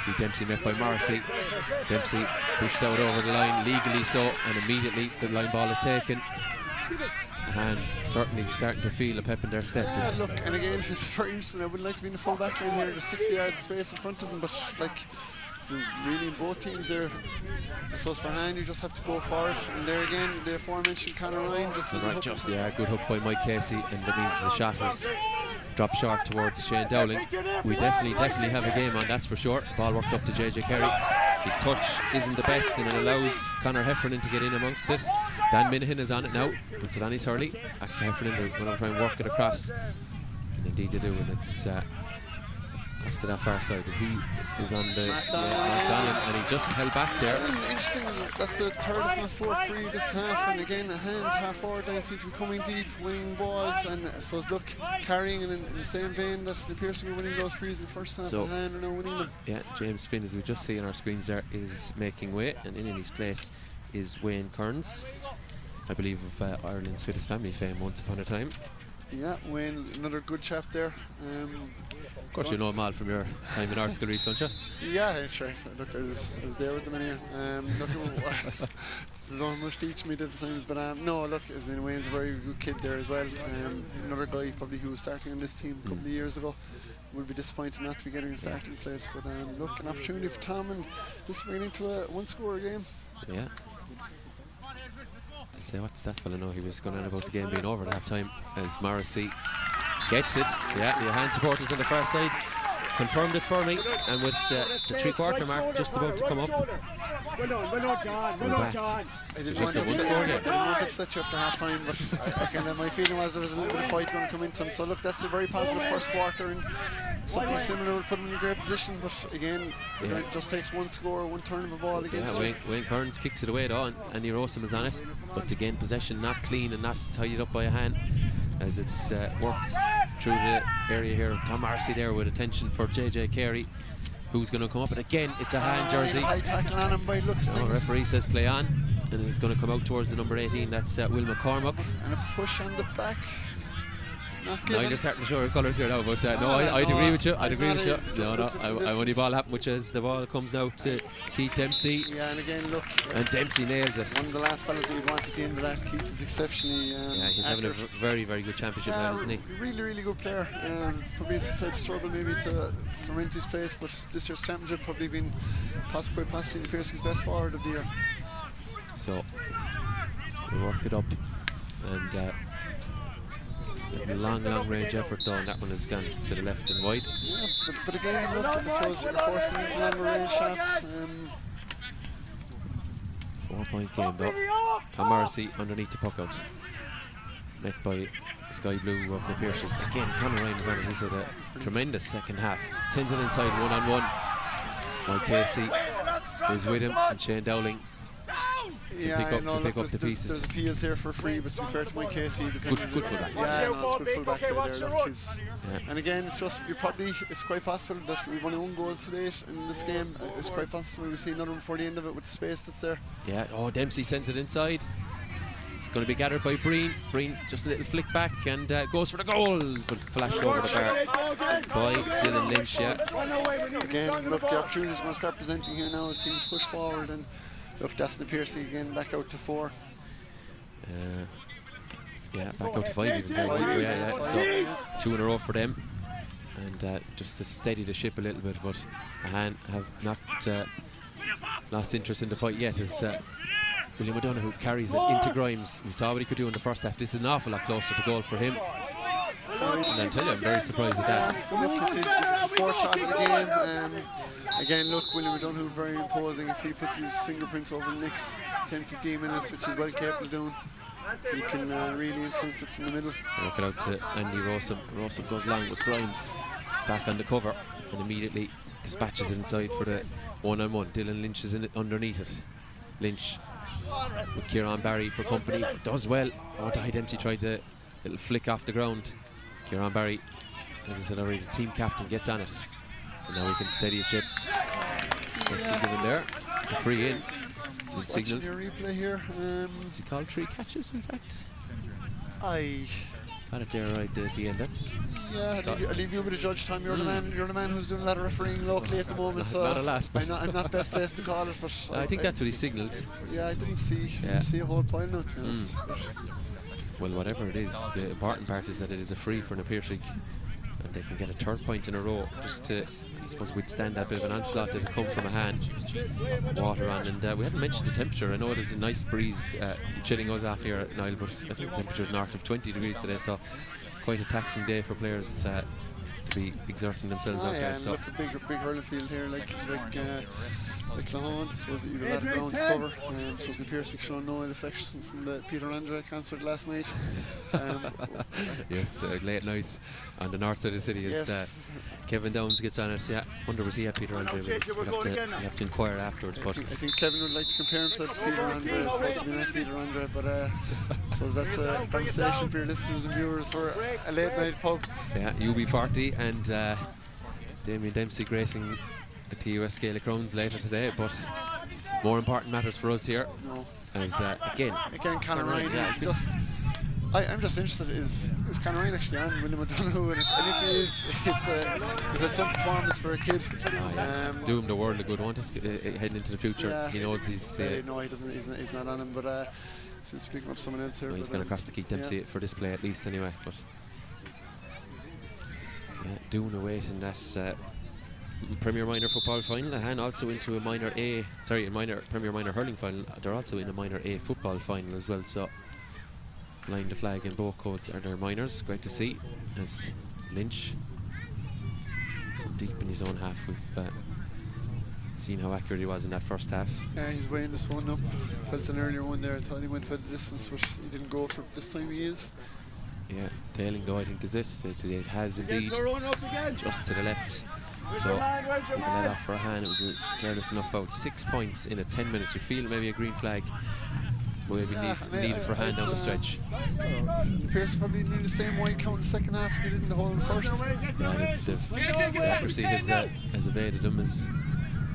Keith Dempsey met by Morrissey. Dempsey pushed out over the line, legally so, and immediately the line ball is taken. And certainly starting to feel a pep in their step. Yeah, look, and again, it's very interesting. I would like to be in the full back line here. There's 60 yards of space in front of them, but like, it's really in both teams there. I suppose for Ahane, you just have to go for it. And there again, the aforementioned Conor Ryan just good hook by Mike Casey, and that means the shot has dropped short towards Shane Dowling. We definitely have a game on, that's for sure. Ball worked up to JJ Carey. His touch isn't the best, and it allows Conor Heffernan to get in amongst it. Dan Minahan is on it now, puts it on his hurley. Back to Heffernan, they're going to try and work it across. And indeed they do, and it's across to that far side. And he is on the and he's just held back there. Interesting, that's the third, if not fourth free this half. And again, Ahane's half forward line seem to be coming deep, winning balls. And I suppose, look, carrying in the same vein that the Piarsaigh were winning those frees in the first half, so Ahane are now winning them. Yeah, James Finn, as we just see on our screens there, is making way, and in his place is Wayne Kearns, I believe of Ireland's Fittest Family fame once upon a time. Yeah, Wayne, another good chap there. Of course, you know him all from your time in Article Reef, don't you? Yeah, sure. Look, I was there with them anyway. Look, they don't have much to teach me at the times, but no, look, as in Wayne's a very good kid there as well. Another guy probably who was starting on this team a couple of years ago. Would be disappointed not to be getting a starting place, but look, an opportunity for Tom, and this is bringing into a one-score game. Yeah. Say, what's that fella know? He was going on about the game being over at half time as Morrissey gets it. Yeah, the Ahane supporters on the far side confirmed it for me, and with the 3/4 mark just about to come up, we're back. Just a one score game. I didn't want to upset you after half time, but my feeling was there was a little bit of fight going to come into him. So look, that's a very positive first quarter, and something similar would put him in a great position. But again, it just takes one score, one turn of a ball against him. Wayne Kearns kicks it away though, and Andy Rossum is on it, but to gain possession, not clean and not tied up by Ahane, as it's worked through the area here. Tom Marcy there with attention for JJ Carey, who's going to come up, and again it's a Ahane jersey. High tackle on him by looks. The referee says play on, and it's going to come out towards the number 18. That's Will McCormack. And a push on the back. No, you're starting to show your colours here now, but I'd agree with you. I'd agree with you. I want the ball happen, which is the ball comes now to Keith Dempsey. Yeah, and again, look. And Dempsey nails it. One of the last fellas that you'd want at the end of that. Keith is exceptionally yeah, he's having a very, very good championship now, isn't he? Really, really good player. Probably, as I said, struggled maybe to ferment his place, but this year's championship probably been quite possibly the Piarsaigh's best forward of the year. So, we work it up, and a long range effort though, and that one has gone to the left and wide. Yeah, but again, look, I suppose you're forcing into longer range shots. 4-point game though. Tom Morrissey underneath the puck out, met by Sky Blue of the Piarsaigh. Again, Conor Ryan is on it. He's had a tremendous second half. Sends it inside one-on-one. Mike Casey is with him, and Shane Dowling to pick up the pieces. There's appeals here for free, but to be fair to Mike Casey, good fullback. Yeah, no, it's good fullback there. Look, and again, it's quite possible that we've only one goal to date in this game. It's quite possible we'll see another one before the end of it with the space that's there. Yeah. Oh, Dempsey sends it inside. Going to be gathered by Breen. Breen just a little flick back and goes for the goal, but flashed over the bar by Dylan Lynch. Yeah. Again, look, the opportunity is going to start presenting here now as teams push forward, and look, that's the Piarsaigh again, back out to 4. Yeah, back out to 5 even. Yeah. So 2 in a row for them, and just to steady the ship a little bit. But Ahane have not lost interest in the fight yet, as William O'Donoghue carries it into Grimes. We saw what he could do in the first half. This is an awful lot closer to goal for him. And I tell you, I'm very surprised at that. Look, this is his fourth shot of the game. Again, look, William O'Donoghue very imposing. If he puts his fingerprints over the next 10-15 minutes, which he's well capable of doing, he can really influence it from the middle. Work it out to Andy Rossum. Rossum goes long with Grimes. He's back on the cover and immediately dispatches it inside for the one-on-one. Dylan Lynch is in it underneath it. Lynch with Kieran Barry for company. Does well. Oh, Dempsey tried the little flick off the ground. Kieran Barry, as I said already, the team captain, gets on it. And now he can steady his ship. Gets it given there. It's a free in. Just watching your replay here. Is he called 3 catches, in fact? I got it there right at the end. That's I'll leave you with the judge, Tom. You're the man who's doing a lot of refereeing locally at the moment. So not a lot, but I'm not best placed to call it, but I think that's what he signalled. Yeah, I didn't see a whole pile now, to be honest. Well, whatever it is, the important part is that it is a free for Piarsaigh, and they can get a third point in a row just to, I suppose, withstand that bit of an onslaught that comes from Ahane. Water on, and we haven't mentioned the temperature. I know there's a nice breeze chilling us off here at Niall, but I think the temperature is north of 20 degrees today, so quite a taxing day for players to be exerting themselves out there. So look, a big hurling field here, like Clahon. I suppose you've a lot of ground to cover. I suppose the Piarsaigh showing no ill affection from the Peter Andre concert last night. Yes, late night on the north side of the city as Kevin Downs gets on it. Yeah, wonder was he at Peter Andre? We'll have to inquire afterwards. But I think Kevin would like to compare himself to Peter Andre, as opposed to being at Peter Andre. But I suppose that's a conversation for your listeners and viewers for a late night pub. Yeah, UB40 and Damien Dempsey gracing the TUS Gaelic Crowns later today, but more important matters for us here. No. As again Conor Ryan is just. I'm just interested, is Conor Ryan actually on William O'Donoghue, and if he is, is that some performance for a kid? Do him the world a good one heading into the future. Yeah, he knows he's no, he doesn't, he's not on him, but since speaking of someone else here, no, he's going to cross the Keith Dempsey for this play at least anyway. But doing away in that Premier Minor football final. Ahane also into a Premier Minor hurling final. They're also in a Minor A football final as well, so flying the flag in both codes are their minors. Great to see as Lynch deep in his own half. We've seen how accurate he was in that first half. Yeah, he's weighing this one up. Felt an earlier one there. I thought he went for the distance, but he didn't go for this time. He is. Yeah, tailing though, I think is it. It has indeed just to the left. So we can let off for Ahane. It was a careless enough out. 6 points in 10 minutes. You feel maybe a green flag maybe needed for Ahane down the stretch. Piarsaigh probably need the same white count in the second half as they did in the whole in the first. Yeah, and if the accuracy has evaded them, as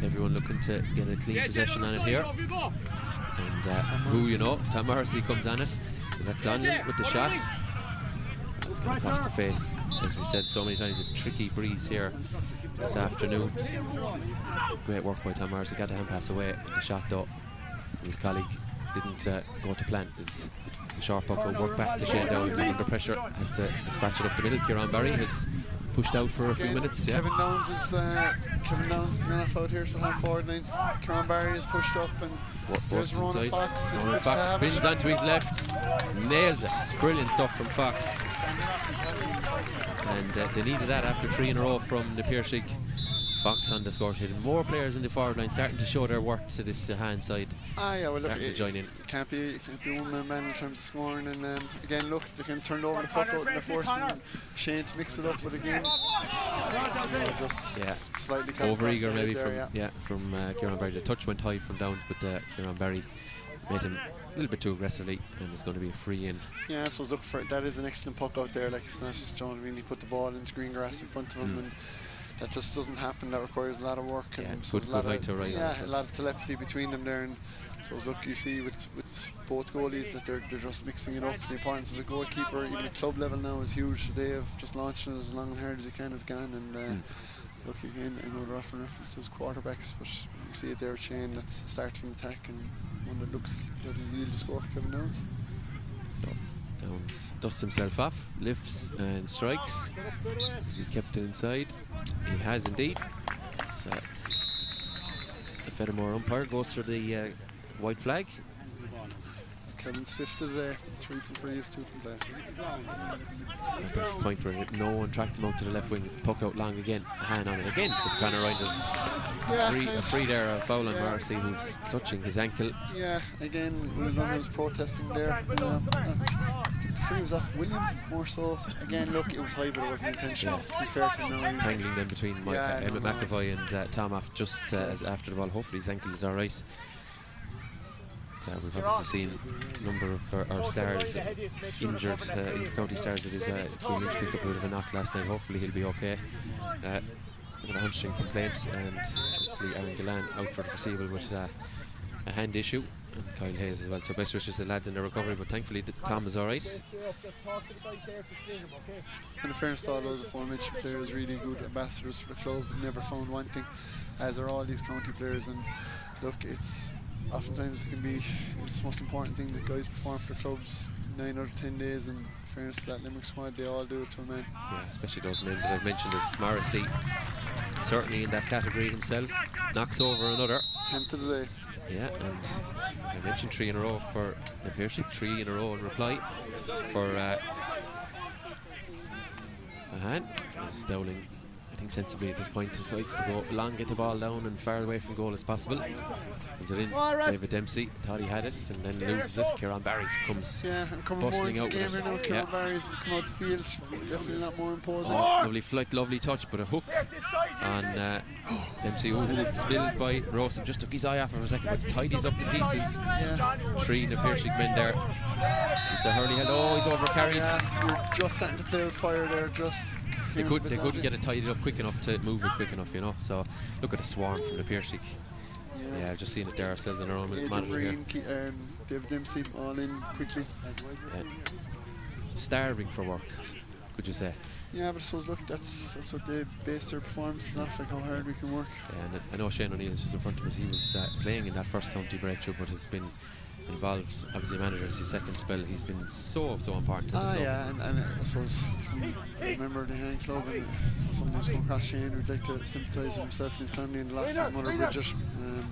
everyone looking to get a clean possession on it here. And Tom Morrissey comes on it. Is that Donnelly with the shot? It's going across the face. As we said so many times, a tricky breeze here this afternoon. Great work by Tom Morrissey. Got the hand pass away. The shot though, his colleague didn't go to plan. As the short puck will work back to Shane Downey under pressure, has to dispatch it up the middle. Kieran Barry has pushed out for a few minutes. Yeah. Kevin Downs is gone off out here to half forward line. Kieran Barry is pushed up, and there's Ronan Fox. Ronan Fox spins onto his left, nails it. Brilliant stuff from Fox. And they needed that after 3 in a row from the Piarsaigh. Fox on the score sheet, and more players in the forward line starting to show their work to this hand side. Yeah, well, look, to join in. It can't be one man in terms of scoring, and again, look, they can turn over the puck out and they're forcing Shane to mix it up, but again, just slightly over-eager maybe from Kieran Barry. The touch went high from Downs, but Kieran Barry made him a little bit too aggressively, and it's going to be a free in. Yeah, I suppose that is an excellent puck out there. Like, it's not John really put the ball into green grass in front of him, and that just doesn't happen. That requires a lot of work, and so a lot of telepathy between them there. And so look, you see with both goalies that they're just mixing it up. The importance of the goalkeeper, even at club level now, is huge. They have just launched it as long and hard as you can, is gone. And look, again, I know they're often referenced to as quarterbacks, but you see it there, Shane. That's start from attack, and one that looks that will yield a score for Kevin Downs. So Downs dusts himself off, lifts and strikes. Is he kept it inside? He has indeed. So the Fedamore umpire goes for the white flag. It's Kevin's 5th today. 3 from free is 2 from play. At the point where no one tracked him out to the left wing, the puck out long again. Hand on it again. It's Conor Ryan's a free there, a foul on Morrissey, who's clutching his ankle. Yeah, again, William was protesting there. I think the free was off William more so. Again, look, it was high, but it wasn't intentional. To be fair to him now, tangling them between Emmett McAvoy and Tom off just as after the ball. Hopefully his ankle is alright. We've obviously seen a number of our stars injured in the county stars. It is Keane Lynch picked up a bit of a knock last night. Hopefully he'll be okay. With a hamstring complaint, and obviously Aaron Gillan out for the foreseeable with a hand issue, and Kyle Hayes as well. So best wishes to the lads in their recovery, but thankfully Tom is alright. In fairness to all those aforementioned players, really good ambassadors for the club, never found wanting, as are all these county players. And look, oftentimes it can be the most important thing that guys perform for the clubs. 9 out of 10 days, and in fairness to that Limerick squad, they all do it to a man. Yeah, especially those men that I've mentioned as Morrissey, certainly in that category himself, knocks over another. It's 10th of the day. Yeah, and I mentioned 3 in a row for Piarsaigh, 3 in a row in reply for Ahane. Is Dowling, I think sensibly at this point, decides to go long, get the ball down and far away from goal as possible. Sends it in. David Dempsey thought he had it and then loses it. Kieran Barry comes and coming more into the game here now. Kieran Barry has come out the field, definitely a lot more imposing. Lovely flight, lovely touch, but a hook on Dempsey, who spilled by Rosen. Just took his eye off for a second, but tidies up the pieces. 3 in the Piarsaigh men there. Is the hurley held? Oh, he's over carried. Yeah, you're just starting to play with fire there. Just they couldn't get it tidied up quick enough to move it quick enough, you know. So look at the swarm from the Piarsaigh. Yeah, I've just seen it there ourselves in our own monitor here. David Dempsey all in quickly. Yeah. Starving for work, could you say? Yeah, but I suppose, look, that's what they base their performances off, like how hard we can work. Yeah, and I know Shane O'Neill is just in front of us. He was playing in that first county breakthrough, but has been involved, obviously manager as his second spell. He's been so important to the club. Yeah, and I suppose a member of the Ahane club, and somebody who's come across Shane, we'd like to sympathise with himself and his family and the loss of his mother Bridget.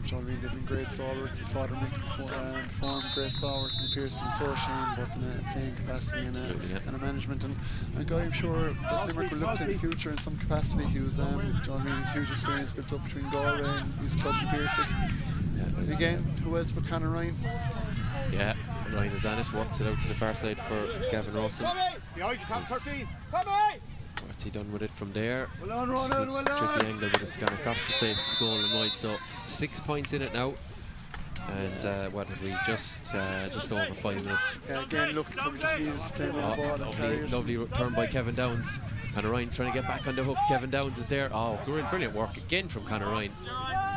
John Reid, they've been great stalwarts. His father Mick performed great stalwart in Piarsaigh, and so Shane, both in a playing capacity and a management, and a guy I'm sure that Limerick will look to in the future in some capacity. He was John Reid's huge experience built up between Galway and his club in Piarsaigh. And again, who else but Conor Ryan? Yeah, Ryan is on it, works it out to the far side for Gavin Rawson. What's he done with it from there? Tricky angle, but it's gone across the face, the goal and wide. So 6 points in it now. And what have we, just over 5 minutes. Yeah, again, look, probably just needed to play another ball and carry it. Lovely turn by Kevin Downs. Conor Ryan trying to get back on the hook. Kevin Downs is there. Oh, brilliant work again from Conor Ryan.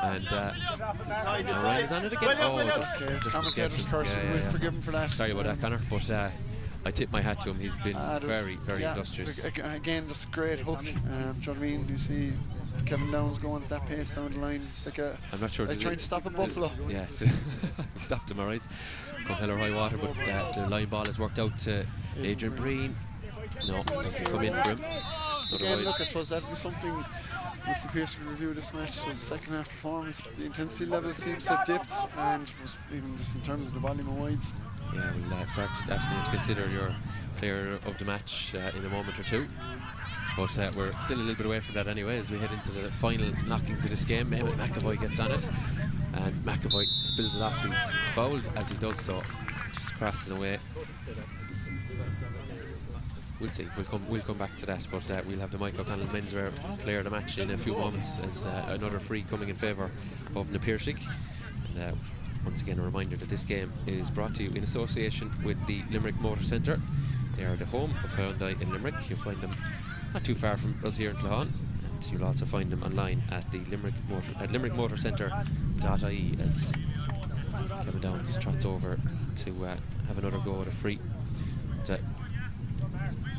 And Ryan is on it again. Oh, commentator's curse. We'll forgive him for that. Sorry about that, Conor, but I tip my hat to him. He's been very illustrious. Again, just a great hook. Do you know what I mean? You see Kevin Downs going at that pace down the line. It's like I'm not sure. Like trying to stop a buffalo. Yeah, we stopped him, all right. Come hell or high water, but the line ball has worked out to Adrian Breen. No, doesn't come in for him. Again, look, I suppose that would be something. Mr. Piarsaigh review this match was the second half performance. The intensity level seems to have dipped, and was even just in terms of the volume of wides. Yeah, we'll start asking you to consider your player of the match in a moment or two. But we're still a little bit away from that anyway as we head into the final knockings of this game. Emmett McAvoy gets on it, and McAvoy spills it off. He's fouled as he does so, just crossing away. We'll see. We'll come back to that, but we'll have the Mike O'Connell menswear player of the match in a few moments as another free coming in favour of the Piarsaigh. And once again, a reminder that this game is brought to you in association with the Limerick Motor Centre. They are the home of Hyundai in Limerick. You'll find them not too far from us here in Clahan, and you'll also find them online at the limerickmotorcentre.ie as Kevin Downs trots over to have another go at a free.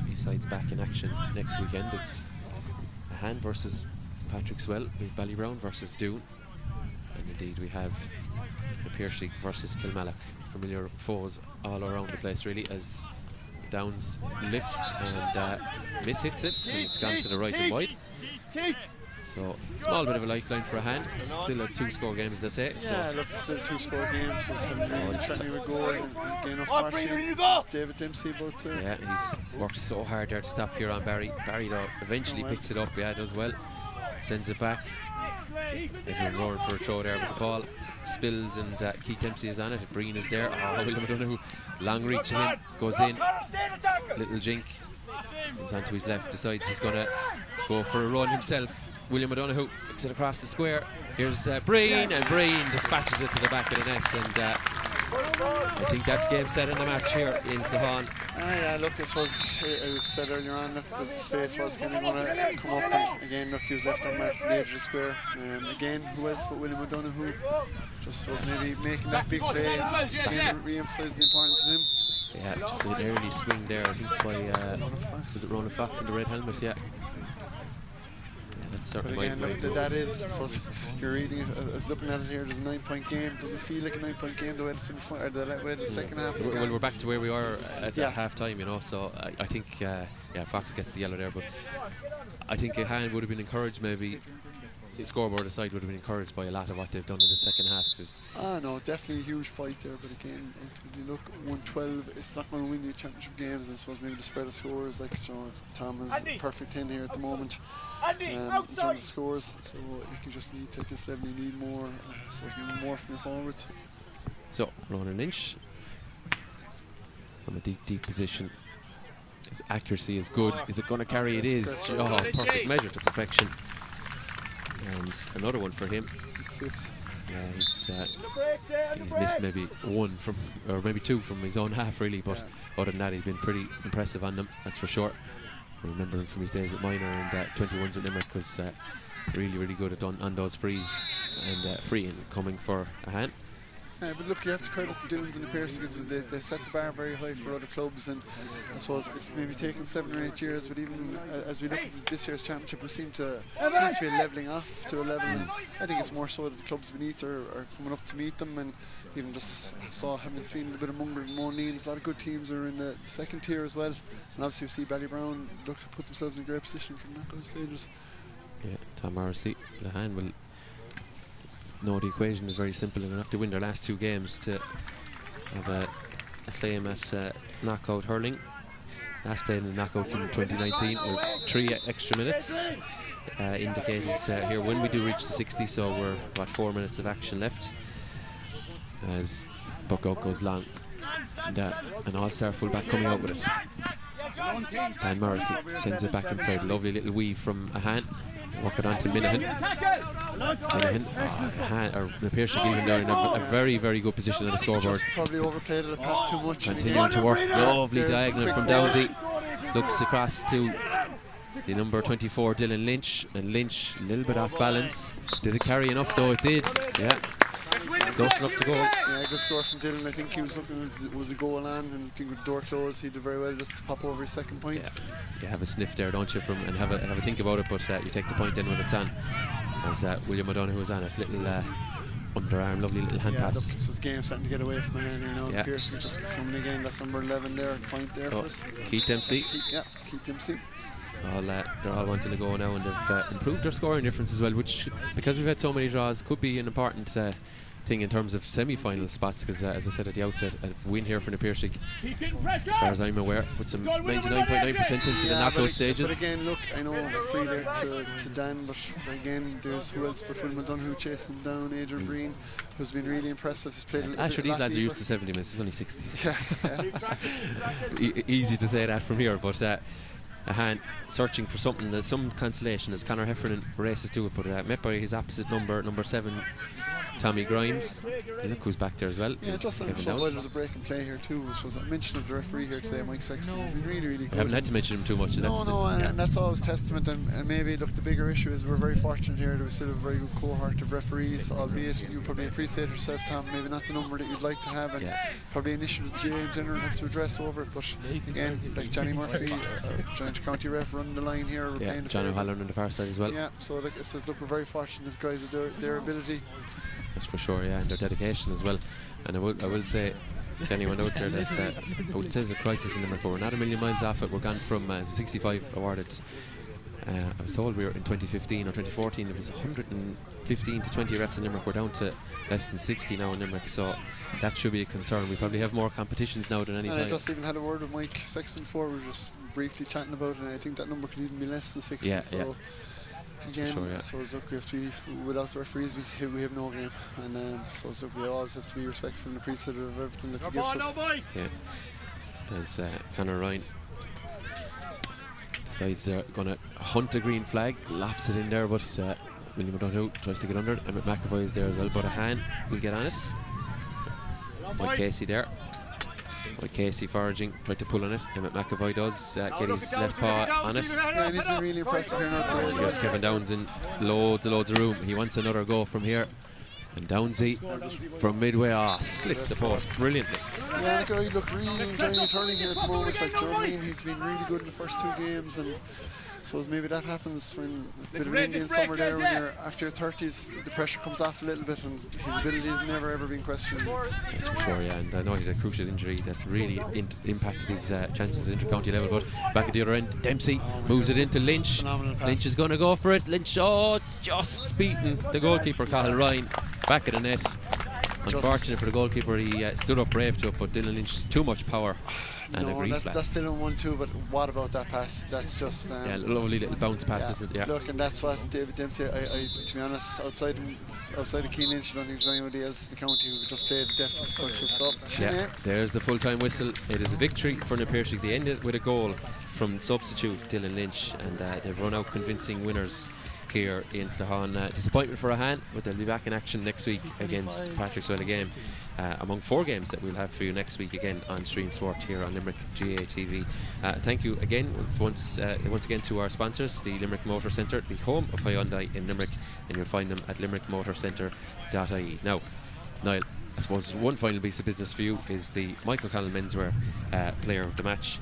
These sides back in action next weekend. It's Ahane versus Patrick Swell, with Ballybrown versus Doon, and indeed we have the Piarsaigh versus Kilmallock. Familiar foes all around the place really, as Downs lifts and mishits it, and it's gone to the right and wide. So small bit of a lifeline for Ahane. Still a 2-score game, as they say. Yeah, look, still 2-score games. Just having really threatening with goal and again unfortunately David Dempsey about to. Yeah, he's worked so hard there to stop Kieran Barry. Barry though eventually picks it up. Yeah, does well. Sends it back. Everyone roaring for a throw there with the ball. Spills and Keith Dempsey is on it. Breen is there. Oh, William O'Donoghue, long reach him in, goes in. Little jink. Comes onto his left, decides he's going to go for a run himself. William O'Donoghue flicks it across the square. Here's Breen, and Breen dispatches it to the back of the net. And I think that's game set in the match here in Clahan. Yeah, look, I suppose it was said earlier on that the space was kind of going to come up, and again, look, he was left unmarked at the edge of the square. Again, who else but William O'Donoghue just was maybe making that big play and re-emphasise the importance of him. Yeah, just an early swing there, I think, by was it Ronan Fox in the red helmet? Yeah. It certainly But again, might. look, that is, I suppose, you're reading it, as looking at it here, there's a 9-point game. Doesn't feel like a 9-point game the way the second half is Well, going. we're back to where we were at Yeah. half time, you know, so I think, Fox gets the yellow there, but I think Ahane would have been encouraged, maybe the scoreboard aside, would have been encouraged by a lot of what they've done in the second half. No, definitely a huge fight there, but again, ultimately, look, 112, it's not going to win you championship games, and I suppose maybe the spread of scores, like, you know, Tom has a perfect 10 here at the moment in terms of scores, so you just need to, at this level, you need more, I suppose, more from your forwards. So, Ronan Lynch from a deep position. His accuracy is good. Is it going to carry? It is. Oh, perfect measure to perfection. And another one for him. This is fifth. Yeah, he's missed maybe one from, or maybe two from his own half, really. But other than that, he's been pretty impressive on them. That's for sure. I remember him from his days at minor, and 21s with Limerick was really good on those frees and freeing coming for Ahane. But look, you have to credit the Doones and the Piarsaigh. They set the bar very high for other clubs, and I suppose it's maybe taken 7 or 8 years, but even as we look at this year's championship, we seems to be levelling off to a level, and I think it's more so that the clubs beneath are coming up to meet them, and even just having seen a little bit of Munger and Monanes, a lot of good teams are in the second tier as well, and obviously we see Ballybrown put themselves in a great position from those stages. Yeah, Tom Morrissey, Ahane will. No, the equation is very simple. They're going to have to win their last 2 games to have a claim at knockout hurling. Last played in the knockouts in 2019 with 3 extra minutes indicated here when we do reach the 60, so we're about 4 minutes of action left as Buckout goes long, and an all-star fullback coming out with it. Dan Morrissey sends it back inside. Lovely little weave from Ahane. Work it on to Minahan. The Piarsaigh even down in a very good position on the scoreboard. Just probably overplayed it, passed too much. Continuing to work. Lovely diagonal from Downsy. Looks across to the number 24 Dylan Lynch, and Lynch a little bit off balance. Did it carry enough though? It did. Yeah. Close enough to go. Yeah, good score from Dylan. I think he was looking, was a goal on, and I think with the door closed, he did very well just to pop over his second point. Yeah. You have a sniff there, don't you, and have a think about it, but you take the point in when it's on. As William O'Donoghue was on it, little underarm, lovely little hand pass. Look, this was the game starting to get away from Ahane here now. Yeah. Piarsaigh just coming again. That's number 11 there, point there for us. Keith Dempsey. Keith Dempsey. They're all wanting to go now, and they've improved their scoring difference as well, which, because we've had so many draws, could be an important thing in terms of semi-final spots, because as I said at the outset, a win here for the Piarsaigh, as far as I'm aware, puts them 99.9% into the knockout stages. But again, look, I know we're free there to Dan, but again, there's who else but William O'Donoghue chasing down Adrian Breen, who's been really impressive. He's played these lads are used to 70 minutes, it's only 60. Yeah. Easy to say that from here, but Ahane searching for something, some consolation as Conor Heffernan races to it, but met by his opposite number 7, Tommy Grimes. Look who's back there as well. Yeah, just there was a break and play here too, which was a mention of the referee here today, Mike Sexton. He's been really good. I haven't had to mention him too much. And that's always testament, and maybe look, the bigger issue is we're very fortunate here that we still have a very good cohort of referees, albeit you probably appreciate yourself, Tom, maybe not the number that you'd like to have, and probably an issue that GA in general have to address over it, but again, like Johnny Murphy, Giant County ref running the line here, John O'Halloran on the far side as well. Yeah, so like it says, look, we're very fortunate guys of their ability. That's for sure, and their dedication as well. And I will say to anyone out there that I wouldn't say there's a crisis in Limerick, but we're not a million miles off it. We're gone from 65 awarded. I was told we were in 2015 or 2014 it was 115 to 20 refs in Limerick. We're down to less than 60 now in Limerick, so that should be a concern. We probably have more competitions now than any time. I just even had a word with Mike Sexton before. We were just briefly chatting about it, and I think that number could even be less than 60. Again, sure, I suppose, look, we have to be, without the referees we have no game, and so look, we always have to be respectful and appreciative of everything that they give to us. Yeah, as Conor Ryan decides they're going to hunt a green flag, lofts it in there, but William O'Donoghue tries to get under it. Emmett McAvoy is there as well, but Ahane will get on it. Mike Casey there. Mike Casey foraging, tried to pull on it. Emmett McAvoy does get his left paw on it. Yeah, and he's been really impressive here now today. Here's Kevin Downs in loads of room. He wants another go from here. And Downsy from midway, splits the post brilliantly. Yeah, look, really enjoying his hurling here at the moment. Like, do you know what I mean? He's been really good in the first 2 games, and suppose maybe that happens when a bit of an Indian summer there, when you're after your 30s, the pressure comes off a little bit, and his ability has never ever been questioned. That's for sure, yeah. And I know he had a crucial injury that really impacted his chances at inter-county level. But back at the other end, Dempsey moves it into Lynch. Lynch is going to go for it. Lynch, it's just beaten the goalkeeper, Cathal Ryan, back of the net. Unfortunate for the goalkeeper, he stood up brave to it, but Dylan Lynch, too much power. And a green flag. That's still in 1-2, but what about that pass? That's just lovely little bounce pass, isn't it? Yeah. Look, and that's what David Dempsey, to be honest, outside of Keane Lynch, I don't think there's anybody else in the county who just played the deftest touches. So, there's the full-time whistle. It is a victory for Na Piarsaigh. They ended with a goal from substitute Dylan Lynch, and they've run out convincing winners here in Clahan. Disappointment for Ahane, but they'll be back in action next week against Piarsaigh game. Among 4 games that we'll have for you next week again on Stream Sport here on Limerick GA TV. Thank you again once again to our sponsors, the Limerick Motor Centre, the home of Hyundai in Limerick, and you'll find them at limerickmotorcentre.ie. Now, Niall, I suppose one final piece of business for you is the Michael Connell Menswear player of the match.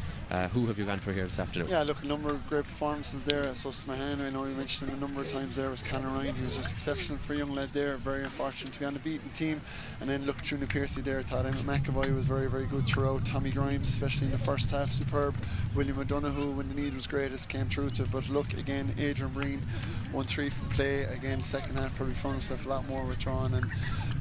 Who have you gone for here this afternoon? Yeah, look, a number of great performances there. I suppose Mahane, I know we mentioned him a number of times there, was Conor Ryan. He was just exceptional for a young lad there, very unfortunate to be on the beaten team. And then look through Na Piarsaigh there, I thought Emmett McAvoy was very, very good throughout. Tommy Grimes, especially in the first half, superb. William O'Donoghue, when the need was greatest, came through to it. But look, again, Adrian Breen, 1-3 from play. Again, second half probably found himself a lot more withdrawn, and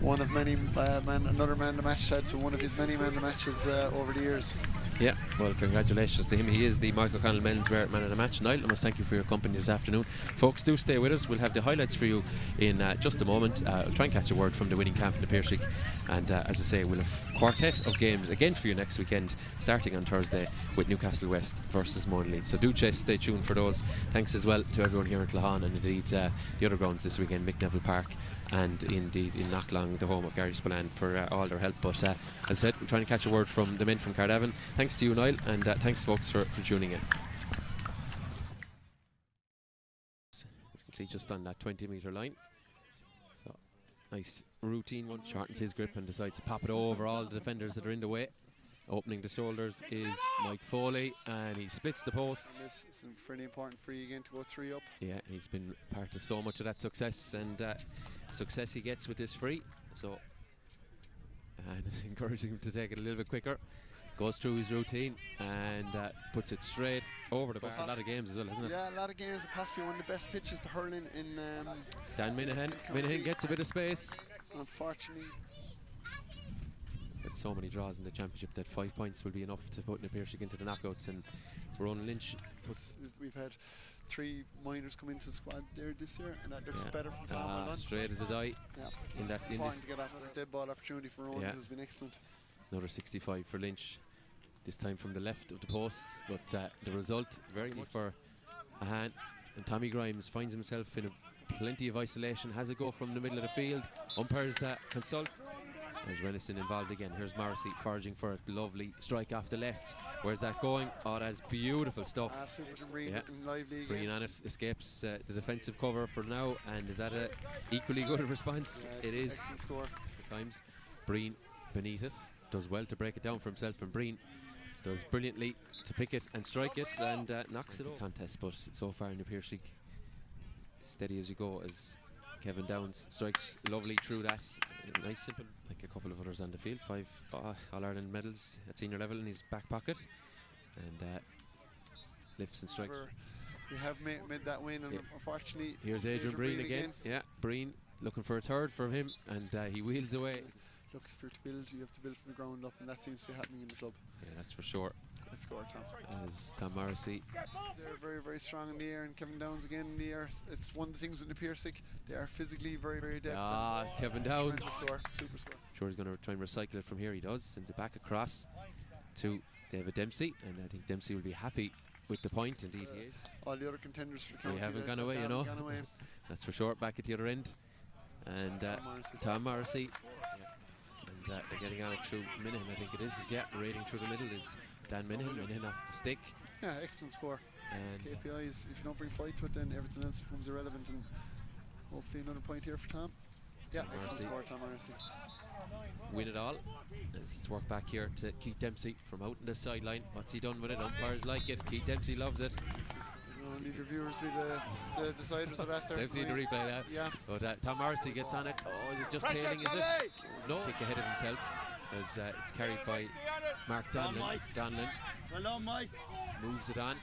one of many another man the match had to one of his many man the matches over the years. Yeah, well, congratulations to him. He is the Michael Connell Menswear Man of the Match. Niall, I must thank you for your company this afternoon. Folks, do stay with us. We'll have the highlights for you in just a moment. I'll try and catch a word from the winning camp in the Piarsaigh. And as I say, we'll have quartet of games again for you next weekend, starting on Thursday with Newcastle West versus Monaleen. So do stay tuned for those. Thanks as well to everyone here in Clahan, and indeed the other grounds this weekend, McNeville Park, and indeed in Knocklong, the home of Gary Spillane, for all their help. But as I said, we're trying to catch a word from the men from Cardavan. Thanks to you, Niall, and thanks folks for tuning in. As you can see, just on that 20-metre line. So nice routine one. Shortens his grip and decides to pop it over all the defenders that are in the way. Opening the shoulders is Mike Foley, and he splits the posts. This is a pretty important free again to go 3 up. Yeah, he's been part of so much of that success, and success he gets with this free. So, and encouraging him to take it a little bit quicker. Goes through his routine and puts it straight over the bar. A lot of games as well, isn't it? Yeah, a lot of games. It possibly one of the best pitches to hurl in Dan Minahan. Minahan gets a bit of space. Unfortunately, had so many draws in the championship that 5 points will be enough to put Na Piarsaigh into the knockouts, and Ronan Lynch. We've had 3 minors come into the squad there this year, and that looks better from Tom. Straight as a die. Yeah. In this, to get after the dead ball opportunity for Ronan, who's been excellent. Another 65 for Lynch, this time from the left of the posts, but the result very much for Ahane. And Tommy Grimes finds himself in plenty of isolation, has a go from the middle of the field. Umpires consult. There's Renison involved again. Here's Morrissey foraging for a lovely strike off the left. Where's that going? Oh, that's beautiful stuff. Breen on it, escapes the defensive cover for now. And is that a equally good response? It is. Score. At times, Breen beneath it does well to break it down for himself, and Breen does brilliantly to pick it and strike it and knocks it over. Contest, but so far in the Piarsaigh, steady as you go as Kevin Downs strikes lovely through that. Nice, simple, like a couple of others on the field. 5 All-Ireland medals at senior level in his back pocket, and lifts and strikes. We have made that win, and unfortunately, here's Adrian Breen again. Yeah, Breen looking for a third from him, and he wheels away. Look, if you're to build, you have to build from the ground up, and that seems to be happening in the club. Yeah, that's for sure. Let's score, Tom. As Tom Morrissey. They're very, very strong in the air, and Kevin Downs again in the air. It's one of the things with the Piarsaigh. They are physically very, very adept. Kevin Downs. Super score. Sure, he's going to try and recycle it from here. He does. Sends it back across to David Dempsey, and I think Dempsey will be happy with the point. Indeed, he is. All the other contenders for the county. They haven't gone away, you know. That's for sure. Back at the other end, and Tom Morrissey. And they're getting on it through Minahan, I think it is. Raiding through the middle is Dan Minahan. Minahan off the stick. Yeah, excellent score. And KPIs, if you don't bring fight to it, then everything else becomes irrelevant, and hopefully another point here for Tom. Yeah, excellent score, Tom Morrissey. Win it all. Let's work back here to Keith Dempsey from out on the sideline. What's he done with it? Umpires like it. Keith Dempsey loves it. Leave the viewers be the deciders of that. They've seen the replay now. Yeah. But Tom Morrissey gets on it. Oh, is it just tailing, is it? No. Kick ahead of himself as it's carried by Mark Donlan. Donlan Well done, Mike. moves it on.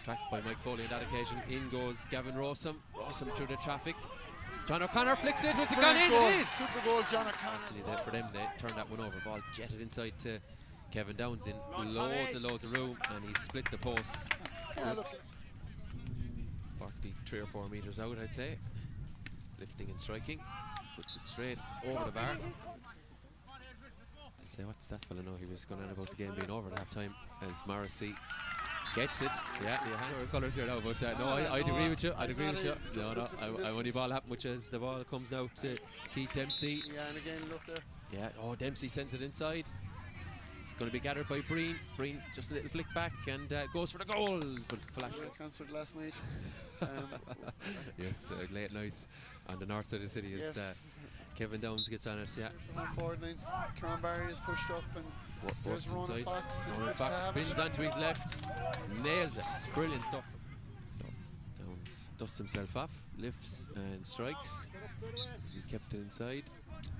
Tracked by Mike Foley on that occasion. In goes Gavin Rossum. Rossum through the traffic. John O'Connor flicks it. Was it gone in? It is. Super goal, John O'Connor. Actually, for them, they turned that one over. Ball jetted inside to Kevin Downs in loads of room, and he split the posts. Yeah, look. 43 or 4 metres out, I'd say. Lifting and striking. Puts it straight over the bar. I'd say, what's that fella know? He was going on about the game being over at half time as Morrissey gets it. Yeah, the colours here now, but no, I'd agree with you. I'd agree with you. No, I want the ball happen, which is the ball comes now to Keith Dempsey. Yeah, and again, look there. Yeah, Dempsey sends it inside. Going to be gathered by Breen. Breen just a little flick back and goes for the goal. But flash. Cancelled last night. Yes, late night on the north side of the city as Kevin Downs gets on it. Yeah. From the forward line, Kieran Barry is pushed up and there's Ronan inside. Fox. Ronan Fox spins onto his left, nails it. Brilliant stuff. So Downs dusts himself off, lifts and strikes. He kept it inside.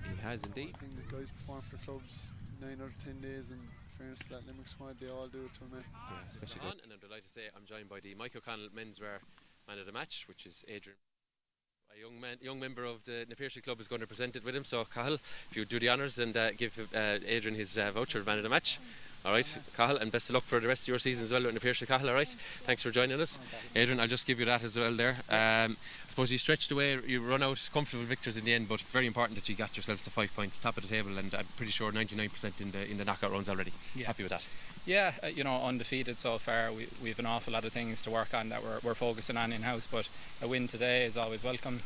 He has indeed. I think the guys perform for the clubs 9 out of 10 days, and in fairness to that Limerick squad, they all do it to a man. Yeah, especially on, and I'm delighted to say I'm joined by the Mike O'Connell menswear man of the match, which is Adrian. A young member of the Piarsaigh club is going to present it with him. So Cahill, if you would do the honours and give Adrian his voucher of man of the match. All right, Cahill, and best of luck for the rest of your season as well with Piarsaigh, Cahill. All right, thanks for joining us. Adrian, I'll just give you that as well there. I suppose you stretched away, you run out comfortable victors in the end, but very important that you got yourselves to 5 points, top of the table, and I'm pretty sure 99% in the knockout rounds already. Yeah. Happy with that? Yeah, undefeated so far. We've an awful lot of things to work on that we're focusing on in-house, but a win today is always welcome.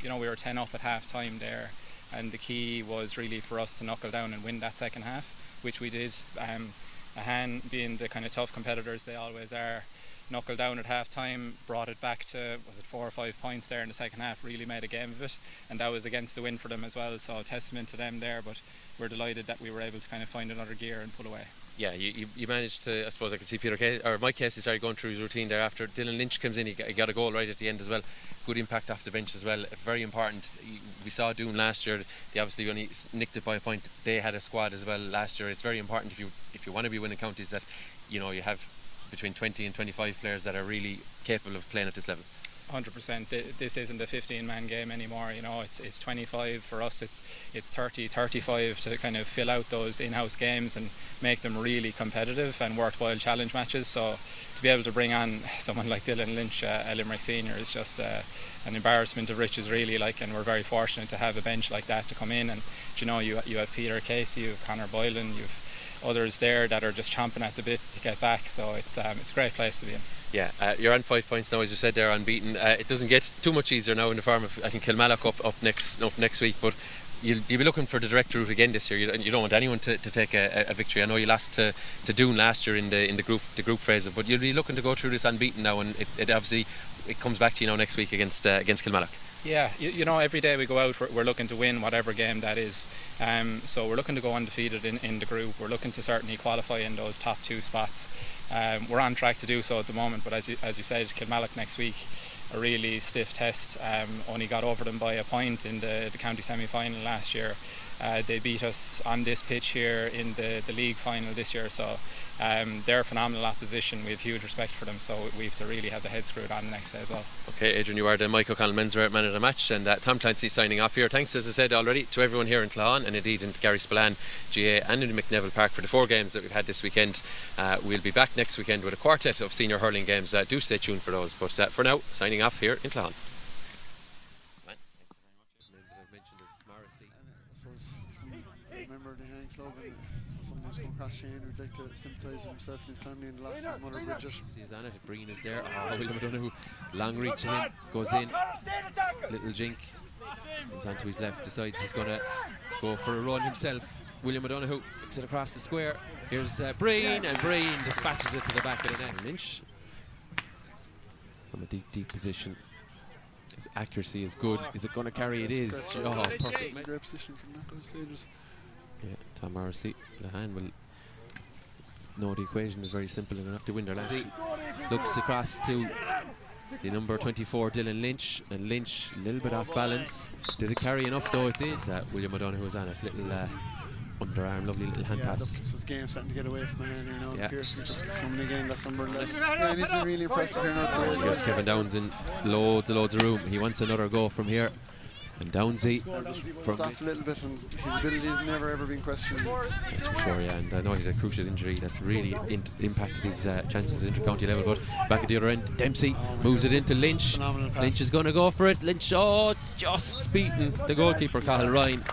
We were 10 up at half time there, and the key was really for us to knuckle down and win that second half, which we did. Ahane, being the kind of tough competitors they always are, knuckled down at half time, brought it back to 4 or 5 points there in the second half, really made a game of it, and that was against the win for them as well, so testament to them there. But we're delighted that we were able to kind of find another gear and pull away. Yeah, you managed to, I suppose I could see Mike Casey started going through his routine there after Dylan Lynch comes in. He got a goal right at the end as well. Good impact off the bench as well. Very important. We saw Doon last year. They obviously only nicked it by a point. They had a squad as well last year. It's very important if you want to be winning counties that you have between 20 and 25 players that are really capable of playing at this level. 100%. This isn't a 15-man game anymore. It's 25 for us. It's 30, 35 to kind of fill out those in-house games and make them really competitive and worthwhile challenge matches. So to be able to bring on someone like Dylan Lynch, a Limerick senior, is just an embarrassment of riches, really. And we're very fortunate to have a bench like that to come in. And you have Peter Casey, you have Conor Boylan, you've others there that are just chomping at the bit to get back. So it's a great place to be in. Yeah, you're on 5 points now, as you said there, unbeaten. It doesn't get too much easier now in the form of, I think, Kilmallock up next week, but you'll be looking for the direct route again this year. You don't want anyone to take a victory. I know you lost to Doon last year in the group phase, but you'll be looking to go through this unbeaten now, and it obviously it comes back to you now next week against Kilmallock. Yeah, every day we go out, we're looking to win whatever game that is. So we're looking to go undefeated in the group. We're looking to certainly qualify in those top 2 spots. We're on track to do so at the moment, but as you said, Kilmallock next week, a really stiff test. Only got over them by a point in the county semi-final last year. They beat us on this pitch here in the league final this year, so they're phenomenal opposition. We have huge respect for them, so we have to really have the head screwed on the next day as well. Okay, Adrian, you are the Mike O'Connell menswear man of the match, and Tom Clancy signing off here. Thanks, as I said already, to everyone here in Claghon, and indeed in Gary Spillane, GA, and in McNeville Park for the 4 games that we've had this weekend. We'll be back next weekend with a quartet of senior hurling games. Do stay tuned for those, but for now, signing off here in Claghon. Member of the Ahane Club, and someone who's come across Shane who'd like to sympathise with himself and his family and the loss of his mother Bridget. He's on it. Breen is there. William O'Donoghue, long reach to him, goes in. Little jink, comes onto his left, decides he's going to go for a run himself. William O'Donoghue flicks it across the square. Here's Breen, and Breen dispatches it to the back of the net. Lynch from a deep position. His accuracy is good. Is it going to carry? It is. Oh, perfect. Great position from those stages. Yeah, Tom Morrissey. Ahane will know the equation is very simple and enough to win there. Looks across to the number 24 Dylan Lynch, and Lynch a little bit off balance. Did it carry enough though? It did. William O'Donoghue was on it. Little underarm, lovely little hand pass. Look, this was the game starting to get away from Ahane here now. Yeah. Piarsaigh just coming again. That's Sunderland. Yeah, he's been really impressive here now today. Here's Kevin Downs in loads of room. He wants another go from here. And Downsy It's off a little bit, and his ability has never ever been questioned. That's for sure, yeah. And I know he had a crucial injury that really impacted his chances at inter-county level. But back at the other end, Dempsey moves it into Lynch. Phenomenal pass. Lynch is going to go for it. Lynch, it's just beaten the goalkeeper, Cathal Ryan.